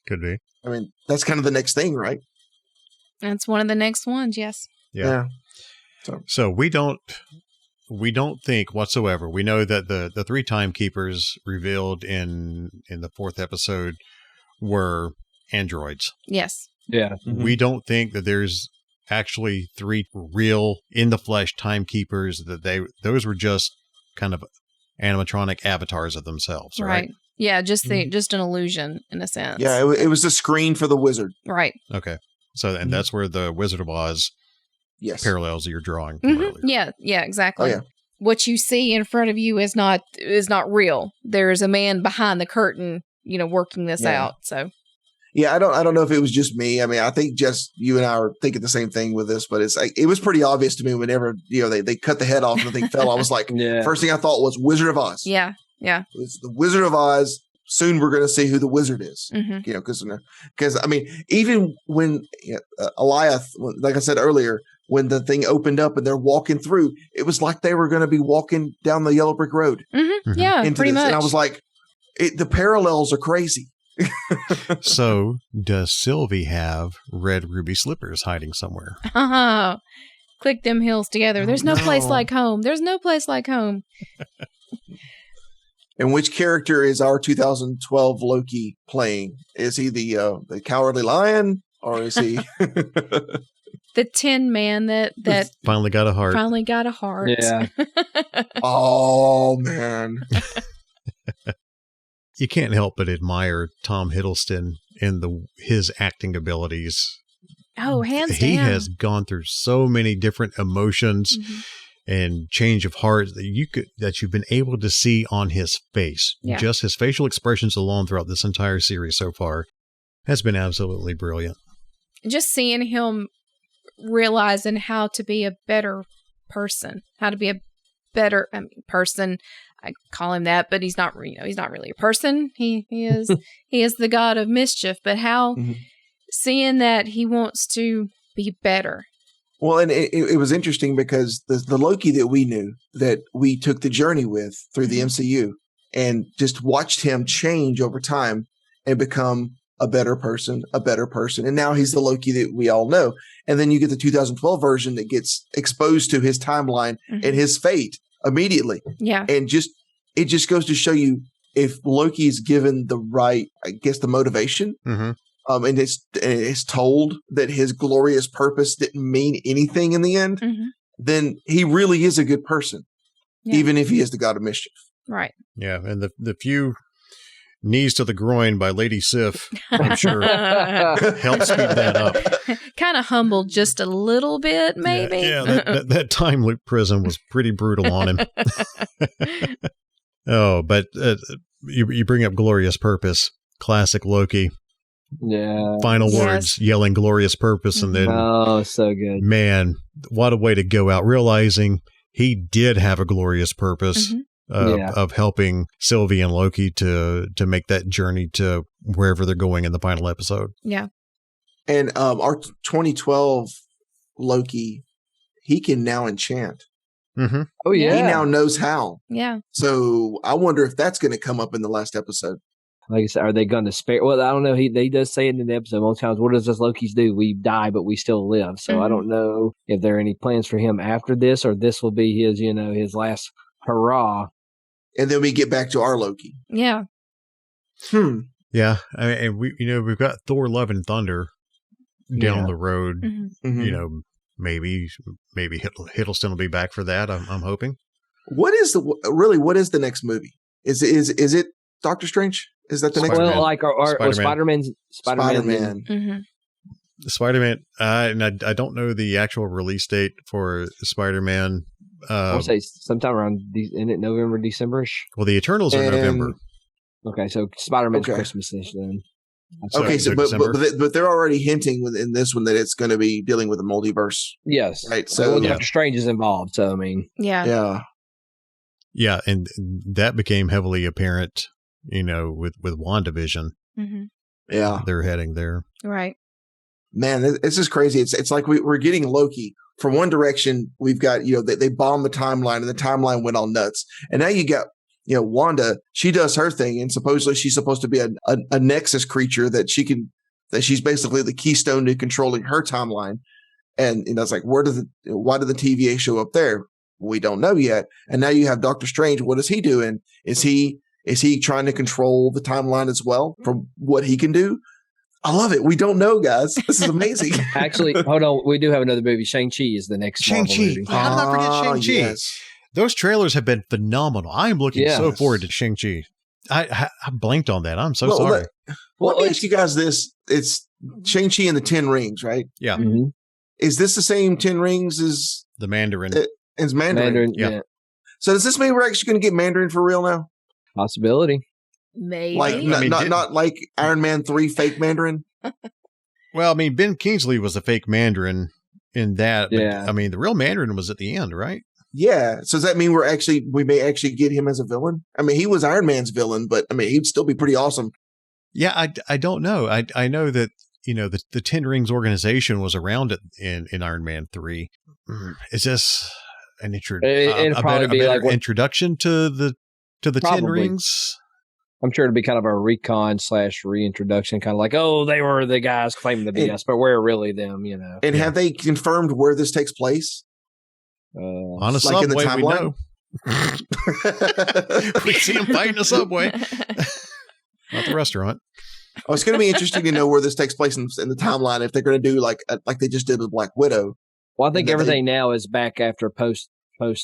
Could be. I mean, that's kind of the next thing, right? That's one of the next ones. Yes. Yeah. So we don't think whatsoever. We know that the 3 timekeepers revealed in the 4th episode were androids. Yes. Yeah. Mm-hmm. We don't think that there's actually 3 real in the flesh timekeepers. Those were just kind of animatronic avatars of themselves, right? Yeah, just an illusion in a sense. Yeah, it was a screen for the wizard. Right. Okay. So, and that's where the Wizard of Oz parallels you're drawing from earlier. Yeah, exactly. Oh, yeah. What you see in front of you is not real. There's a man behind the curtain, working this out. So. Yeah, I don't know if it was just me. I mean, I think just you and I are thinking the same thing with this, but it was pretty obvious to me whenever they cut the head off and the thing fell. I was like, first thing I thought was Wizard of Oz. Yeah. It's the Wizard of Oz. Soon we're going to see who the wizard is. Mm-hmm. Because I mean, even when Eliath, like I said earlier, when the thing opened up and they're walking through, it was like they were going to be walking down the yellow brick road. Mm-hmm. Yeah, pretty much. And I was like, the parallels are crazy. So, does Sylvie have red ruby slippers hiding somewhere? Oh, click them heels together. There's no place like home. There's no place like home. And which character is our 2012 Loki playing? Is he the cowardly lion, or is he the Tin Man that finally got a heart? Finally got a heart. Yeah. Oh man. You can't help but admire Tom Hiddleston and his acting abilities. Oh, hands down. He has gone through so many different emotions and change of heart that you've been able to see on his face. Yeah. Just his facial expressions alone throughout this entire series so far has been absolutely brilliant. Just seeing him realizing how to be a better person, how to be a better person. I call him that, but he's not really a person. He is the god of mischief. But how seeing that he wants to be better. Well, and it was interesting because the Loki that we knew, that we took the journey with through the MCU, and just watched him change over time and become a better person. And now he's the Loki that we all know. And then you get the 2012 version that gets exposed to his timeline and his fate immediately. Yeah. And it just goes to show you, if Loki is given the right, I guess, the motivation, and it's told that his glorious purpose didn't mean anything in the end, then he really is a good person, even if he is the god of mischief. Right. Yeah, and the few knees to the groin by Lady Sif, I'm sure, helped speed that up. Kind of humbled just a little bit, maybe. Yeah, that time loop prison was pretty brutal on him. Oh, but you bring up glorious purpose, classic Loki. final words, yelling glorious purpose. And then, so good. Man, what a way to go out, realizing he did have a glorious purpose of helping Sylvie and Loki to make that journey to wherever they're going in the final episode. Yeah. And our 2012 Loki, he can now enchant. Mm-hmm. Oh, yeah. He now knows how. Yeah. So I wonder if that's going to come up in the last episode. Like I said, are they going to spare? Well, I don't know. They does say it in the episode most times. What does this Loki's do? We die, but we still live. So I don't know if there are any plans for him after this, or this will be his, his last hurrah. And then we get back to our Loki. Yeah. Yeah. I mean, and we've got Thor: Love and Thunder down the road. Mm-hmm. Maybe Hiddleston will be back for that. I'm hoping. What is the next movie? Is it Doctor Strange? Is that the next one? Well, like or Spider-Man. Spider-Man. And I don't know the actual release date for Spider-Man. I'll say sometime around November, December-ish. Well, the Eternals are November. Okay, so Spider-Man's Christmas-ish then. But they're already hinting in this one that it's going to be dealing with the multiverse. Yes. Right. So Doctor Strange is involved. So, I mean. Yeah. Yeah. And that became heavily apparent, with WandaVision. Mm-hmm. Yeah. They're heading there. Right. Man, this is crazy. It's like we're getting Loki. From one direction, we've got, they bombed the timeline and the timeline went all nuts. And now you got, Wanda, she does her thing, and supposedly she's supposed to be a Nexus creature that she's basically the keystone to controlling her timeline. And it's like, why did the TVA show up there? We don't know yet. And now you have Doctor Strange. What is he doing? Is he trying to control the timeline as well from what he can do? I love it. We don't know, guys. This is amazing. Actually, hold on. We do have another movie. Shang-Chi is the next Marvel movie. How did I forget Shang-Chi? Yes. Those trailers have been phenomenal. I am looking so forward to Shang-Chi. I blanked on that. I'm so sorry. Let me ask you guys this. It's Shang-Chi and the 10 Rings, right? Yeah. Mm-hmm. Is this the same 10 Rings as the Mandarin? It's Mandarin. Yeah. So does this mean we're actually going to get Mandarin for real now? Possibility. Maybe. Like not like Iron Man 3 fake Mandarin? Well, I mean, Ben Kingsley was a fake Mandarin in that. But, yeah. I mean, the real Mandarin was at the end, right? Yeah. So does that mean we may actually get him as a villain? I mean, he was Iron Man's villain, but I mean, he'd still be pretty awesome. Yeah, I don't know. I know that, the 10 Rings organization was around in Iron Man 3. It's just an introduction to the 10 Rings. I'm sure it'd be kind of a recon / reintroduction, kind of like, oh, they were the guys claiming to be us, but we're really them, And have they confirmed where this takes place? On a subway, in the timeline? We know. We see them fighting a subway. Not the restaurant. Oh, it's going to be interesting to know where this takes place in the timeline, if they're going to do like they just did with Black Widow. Well, I think everything now is back after post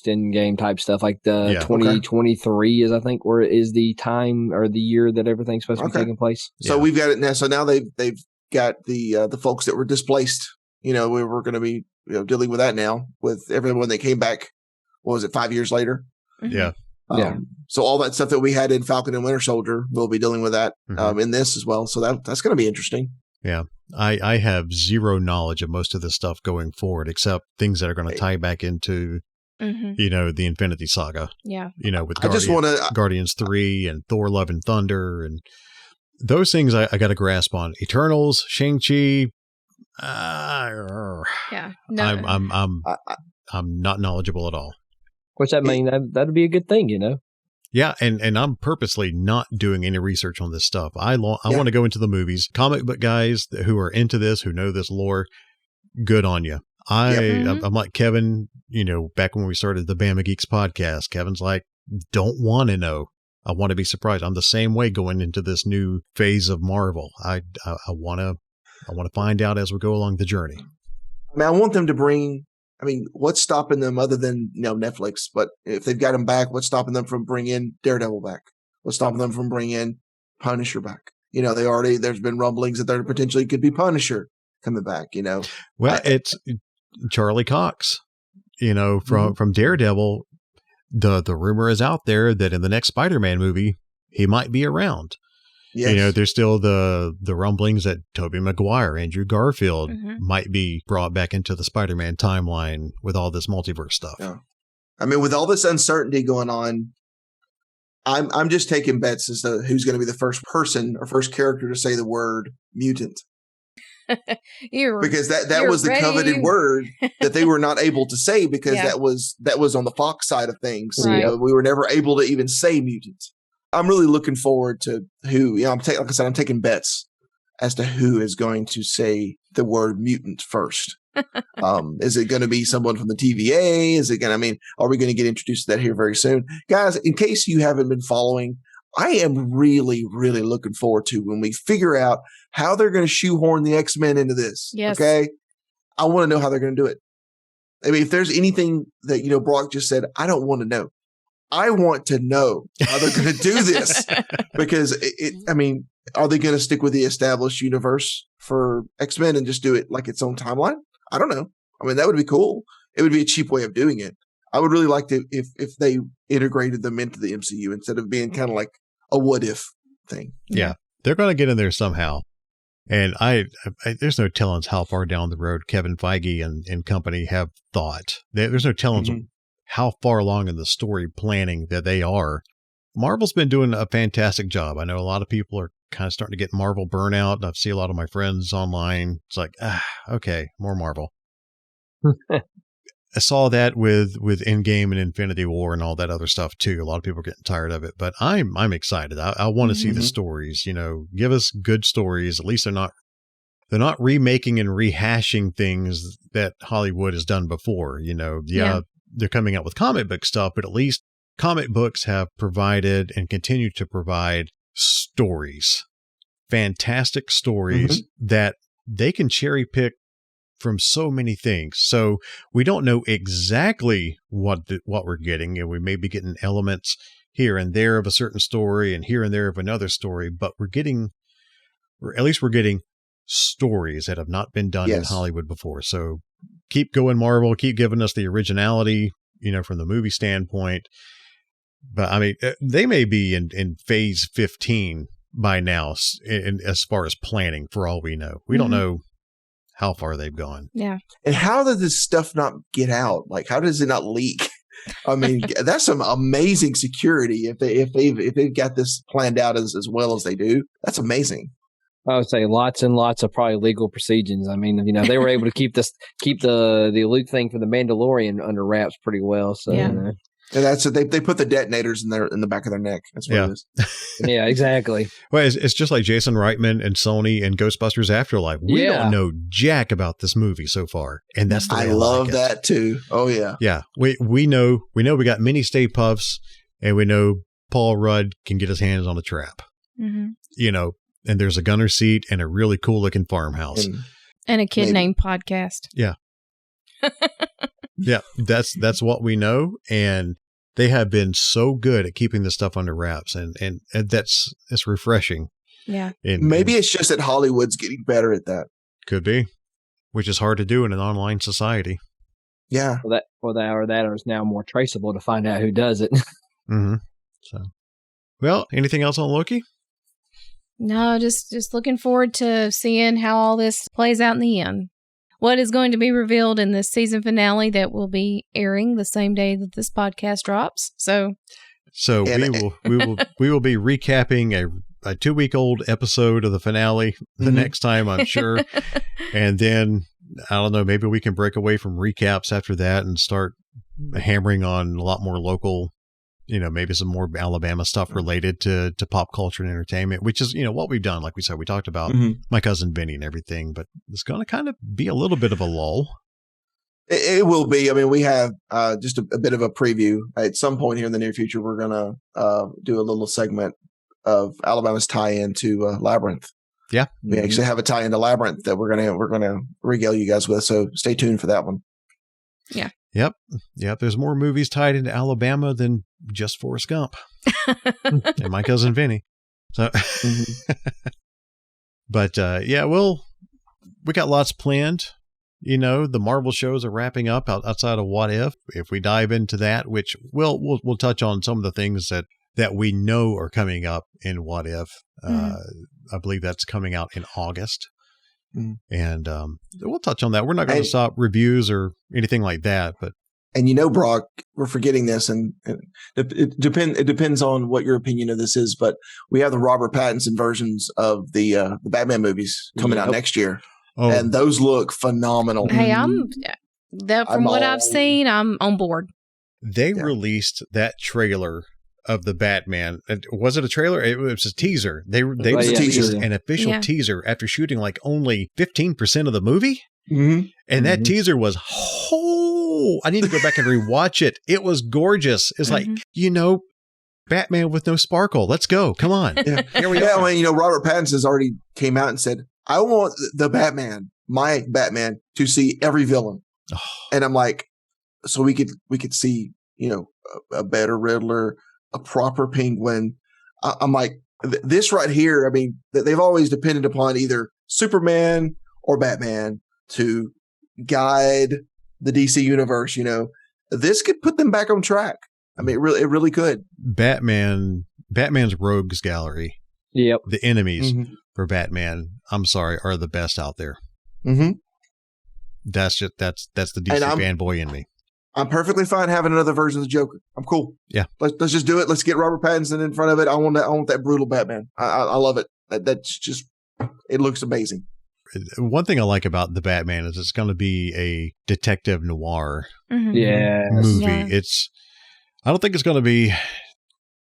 in game type stuff, like the 2023 is, I think, where is the time or the year that everything's supposed to be taking place. So we've got it now. So now they've got the folks that were displaced. We're going to be dealing with that now with everyone that came back. What was it, 5 years later? Yeah. So all that stuff that we had in Falcon and Winter Soldier, we'll be dealing with that in this as well. So that's going to be interesting. Yeah. I have zero knowledge of most of this stuff going forward, except things that are going to tie back into, the Infinity Saga. Yeah. With Guardians 3 and Thor: Love and Thunder and those things I got to grasp on. Eternals, Shang-Chi. Yeah. No. I'm not knowledgeable at all. Which I mean, that'd be a good thing, Yeah, and I'm purposely not doing any research on this stuff. I want to go into the movies. Comic book guys who are into this, who know this lore, good on you. I'm like Kevin, back when we started the Bama Geeks podcast. Kevin's like, don't want to know. I want to be surprised. I'm the same way going into this new phase of Marvel. I want to find out as we go along the journey. I mean, I want them to bring. I mean, what's stopping them other than Netflix? But if they've got them back, what's stopping them from bringing Daredevil back? What's stopping them from bringing Punisher back? There's been rumblings that there potentially could be Punisher coming back. Well, it's Charlie Cox. From Daredevil. The rumor is out there that in the next Spider-Man movie he might be around. Yes. There's still the rumblings that Tobey Maguire, Andrew Garfield might be brought back into the Spider-Man timeline with all this multiverse stuff. Yeah. I mean, with all this uncertainty going on, I'm just taking bets as to who's going to be the first person or first character to say the word mutant. Because that was the coveted word that they were not able to say because that was on the Fox side of things. Right. We were never able to even say mutant. I'm really looking forward to who, like I said, I'm taking bets as to who is going to say the word mutant first. Is it going to be someone from the TVA? Are we going to get introduced to that here very soon? Guys, in case you haven't been following, I am really, really looking forward to when we figure out how they're going to shoehorn the X-Men into this. Yes. Okay. I want to know how they're going to do it. I mean, if there's anything that, Brock just said, I don't want to know. I want to know how they're going to do this because are they going to stick with the established universe for X-Men and just do it like its own timeline? I don't know. I mean, that would be cool. It would be a cheap way of doing it. I would really like to if they integrated them into the MCU instead of being kind of like a what if thing. Yeah. They're going to get in there somehow. And I there's no telling how far down the road Kevin Feige and company have thought. There's no telling how far along in the story planning that they are. Marvel's been doing a fantastic job. I know a lot of people are kind of starting to get Marvel burnout. I see a lot of my friends online. It's like, okay, more Marvel. I saw that with Endgame and Infinity War and all that other stuff too. A lot of people are getting tired of it, but I'm excited. I want to see the stories. Give us good stories. At least they're not remaking and rehashing things that Hollywood has done before. They're coming out with comic book stuff, but at least comic books have provided and continue to provide stories, fantastic stories that they can cherry pick from so many things. So we don't know exactly what we're getting, and we may be getting elements here and there of a certain story and here and there of another story, but we're getting stories that have not been done in Hollywood before. So keep going, Marvel, keep giving us the originality, from the movie standpoint. But I mean, they may be in phase 15 by now as far as planning, for all we know. We don't know how far they've gone. Yeah. And how does this stuff not get out? Like, how does it not leak? I mean, that's some amazing security if they've got this planned out as well as they do. That's amazing. I would say lots and lots of probably legal proceedings. I mean, they were able to keep the Luke thing for the Mandalorian under wraps pretty well. So and that's they put the detonators in the back of their neck. That's what it is. Yeah, exactly. Well, it's just like Jason Reitman and Sony and Ghostbusters Afterlife. We don't know jack about this movie so far, and that's the way I love like that too. Oh yeah, yeah. We know we got mini Stay Puffs, and we know Paul Rudd can get his hands on the trap. And there's a gunner seat and a really cool looking farmhouse and a kid named Podcast. Yeah. Yeah, that's what we know, and they have been so good at keeping this stuff under wraps, and it's refreshing. Yeah, maybe it's just that Hollywood's getting better at that. Could be, which is hard to do in an online society. Yeah, or that is now more traceable to find out who does it. So, well, anything else on Loki? No, just looking forward to seeing how all this plays out in the end. What is going to be revealed in this season finale that will be airing the same day that this podcast drops. So we will be recapping a 2-week-old episode of the finale the next time, I'm sure. And then I don't know, maybe we can break away from recaps after that and start hammering on a lot more local, maybe some more Alabama stuff related to pop culture and entertainment, which is, what we've done. Like we said, we talked about My Cousin Vinny and everything, but it's going to kind of be a little bit of a lull. It will be. I mean, we have just a bit of a preview. At some point here in the near future, we're going to do a little segment of Alabama's tie-in to Labyrinth. Yeah. We actually have a tie-in to Labyrinth that we're going to regale you guys with. So stay tuned for that one. Yeah. Yep. There's more movies tied into Alabama than just Forrest Gump and My Cousin Vinny. So, but we got lots planned. The Marvel shows are wrapping up outside of What If we dive into that, which we'll touch on some of the things that that we know are coming up in What If. I believe that's coming out in August. And we'll touch on that. We're not going to stop reviews or anything like that, but. And Brock, we're forgetting this, and it depends on what your opinion of this is, but we have the Robert Pattinson versions of the Batman movies coming out next year, and those look phenomenal. Hey, from what I've seen, I'm on board. They released that trailer of the Batman. Was it a trailer? It was a teaser. They released an official teaser after shooting like only 15% of the movie. And that teaser was I need to go back and rewatch it. It was gorgeous. It's like, Batman with no sparkle. Let's go. Come on. Here we are. Well, Robert Pattinson's already came out and said, I want the Batman, my Batman, to see every villain. And I'm like, so we could see, a better Riddler, a proper Penguin. I'm like, this right here, I mean, they've always depended upon either Superman or Batman to guide the DC universe. This could put them back on track. I mean, it really could. Batman's rogues gallery. Yep. The enemies for Batman, I'm sorry, are the best out there. That's the DC fanboy in me. I'm perfectly fine having another version of the Joker. I'm cool. Yeah. Let's just do it. Let's get Robert Pattinson in front of it. I want that brutal Batman. I love it. That's just, it looks amazing. One thing I like about the Batman is it's going to be a detective noir movie. Yeah. I don't think it's going to be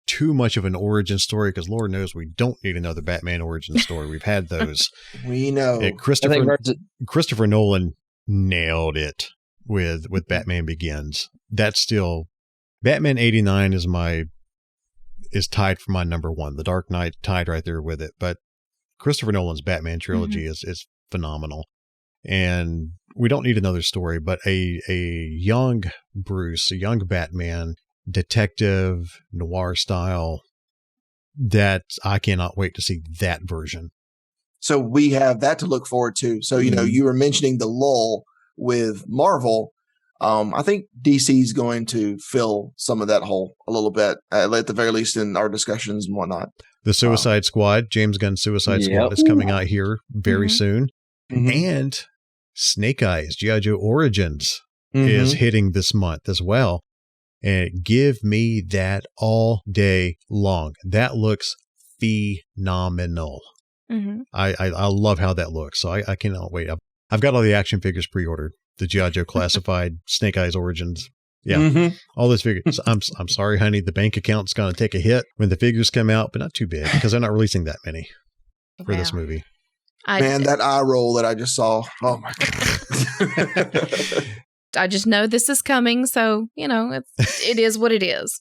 too much of an origin story because Lord knows we don't need another Batman origin story. We've had those. We know. Christopher Nolan nailed it with Batman Begins. That's still Batman 89 is tied for my number one. The Dark Knight tied right there with it, but Christopher Nolan's Batman trilogy is phenomenal. And we don't need another story, but a young Bruce, a young Batman, detective, noir style, that I cannot wait to see that version. So we have that to look forward to. So, you were mentioning the lull with Marvel. I think DC's going to fill some of that hole a little bit, at the very least in our discussions and whatnot. The Suicide Squad, James Gunn's Suicide Squad is coming out here very soon. And Snake Eyes, G.I. Joe Origins is hitting this month as well. And give me that all day long. That looks phenomenal. I love how that looks. So I cannot wait. I've got all the action figures pre-ordered. The G.I. Joe Classified, Snake Eyes Origins. Yeah. All those figures. I'm sorry, honey. The bank account's going to take a hit when the figures come out, but not too big because they're not releasing that many for this movie. That eye roll that I just saw. Oh my God. I just know this is coming. So, it is what it is.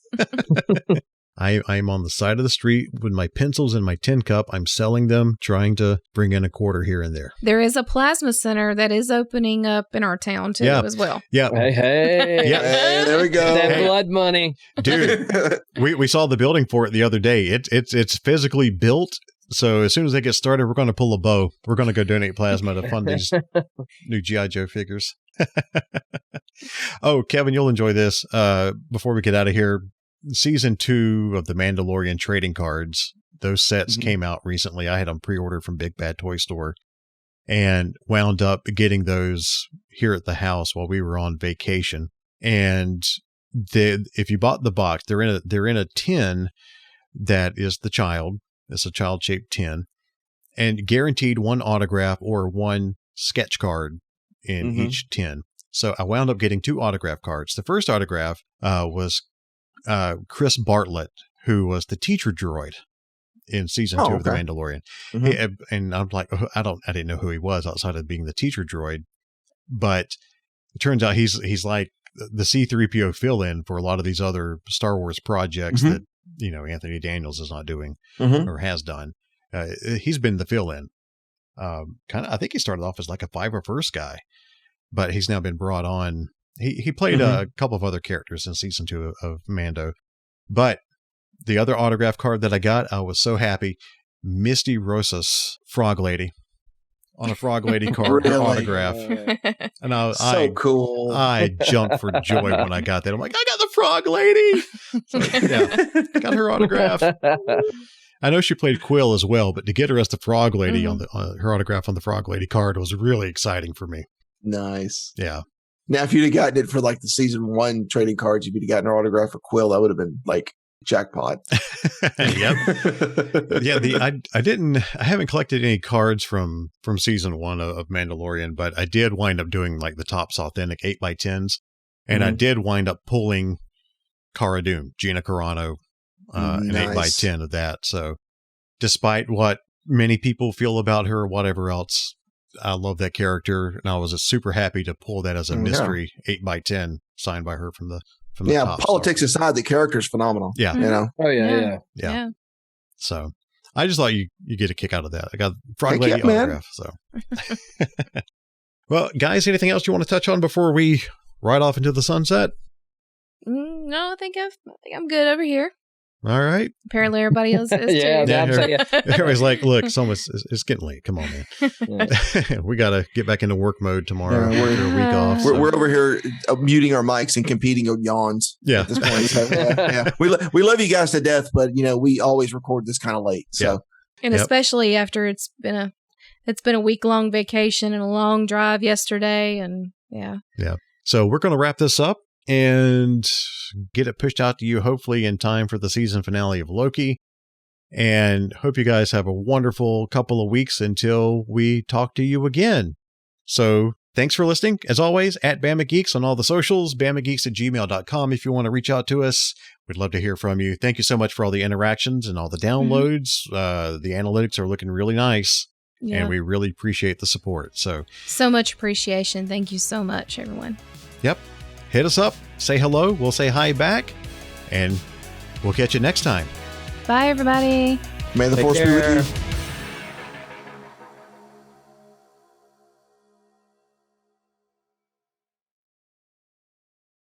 I'm on the side of the street with my pencils and my tin cup. I'm selling them, trying to bring in a quarter here and there. There is a plasma center that is opening up in our town too as well. Yeah. Hey. Yeah. Hey, there we go. That blood money. Dude, we saw the building for it the other day. It's physically built. So as soon as they get started, we're going to pull a bow. We're going to go donate plasma to fund these new G.I. Joe figures. Oh, Kevin, you'll enjoy this. Before we get out of here, Season 2 of the Mandalorian trading cards, those sets came out recently. I had them pre-ordered from Big Bad Toy Store and wound up getting those here at the house while we were on vacation. And if you bought the box, they're in a tin that is the child. It's a child-shaped tin, and guaranteed one autograph or one sketch card in each tin. So I wound up getting 2 autograph cards. The first autograph was Chris Bartlett, who was the teacher droid in season 2 of The Mandalorian. And I'm like, I didn't know who he was outside of being the teacher droid, but it turns out he's like the C-3PO fill-in for a lot of these other Star Wars projects that Anthony Daniels is not doing or has done. He's been the fill-in. I think he started off as like a 501st guy, but he's now been brought on. He played a couple of other characters in season 2 of Mando. But the other autograph card that I got, I was so happy. Misty Rosas, Frog Lady, on a Frog Lady card, her autograph. And So cool. I jumped for joy when I got that. I'm like, I got the Frog Lady. So, yeah, got her autograph. I know she played Quill as well, but to get her as the Frog Lady on her autograph on the Frog Lady card was really exciting for me. Nice. Yeah. Now, if you'd have gotten it for like the season 1 trading cards, if you'd have gotten her autograph for Quill, that would have been like jackpot. Yep. Yeah. I haven't collected any cards from season 1 of Mandalorian, but I did wind up doing like the Topps Authentic 8x10s. And I did wind up pulling Cara Dune, Gina Carano, an 8x10 of that. So despite what many people feel about her or whatever else, I love that character, and I was super happy to pull that as a mystery 8x10 signed by her from the top politics aside, the character is phenomenal. Yeah. You know? Oh, yeah. So I just thought you get a kick out of that. I got Frog Lady autograph. So, well, guys, anything else you want to touch on before we ride off into the sunset? No, I think I'm good over here. All right. Apparently, everybody else is too. Everybody's like, "Look, it's getting late. Come on, man. We got to get back into work mode tomorrow after a week off." We're over here muting our mics and competing on yawns. Yeah. At this point, so, we love you guys to death, but we always record this kind of late. So, and especially after it's been a week-long vacation and a long drive yesterday, and yeah. So we're going to wrap this up and get it pushed out to you hopefully in time for the season finale of Loki. And hope you guys have a wonderful couple of weeks until we talk to you again. So thanks for listening. As always, at Bama Geeks on all the socials, bamageeks@gmail.com if you want to reach out to us. We'd love to hear from you. Thank you so much for all the interactions and all the downloads. The analytics are looking really nice. And we really appreciate the support. So much appreciation. Thank you so much, everyone. Yep. Hit us up, say hello, we'll say hi back, and we'll catch you next time. Bye, everybody. May the force be with you.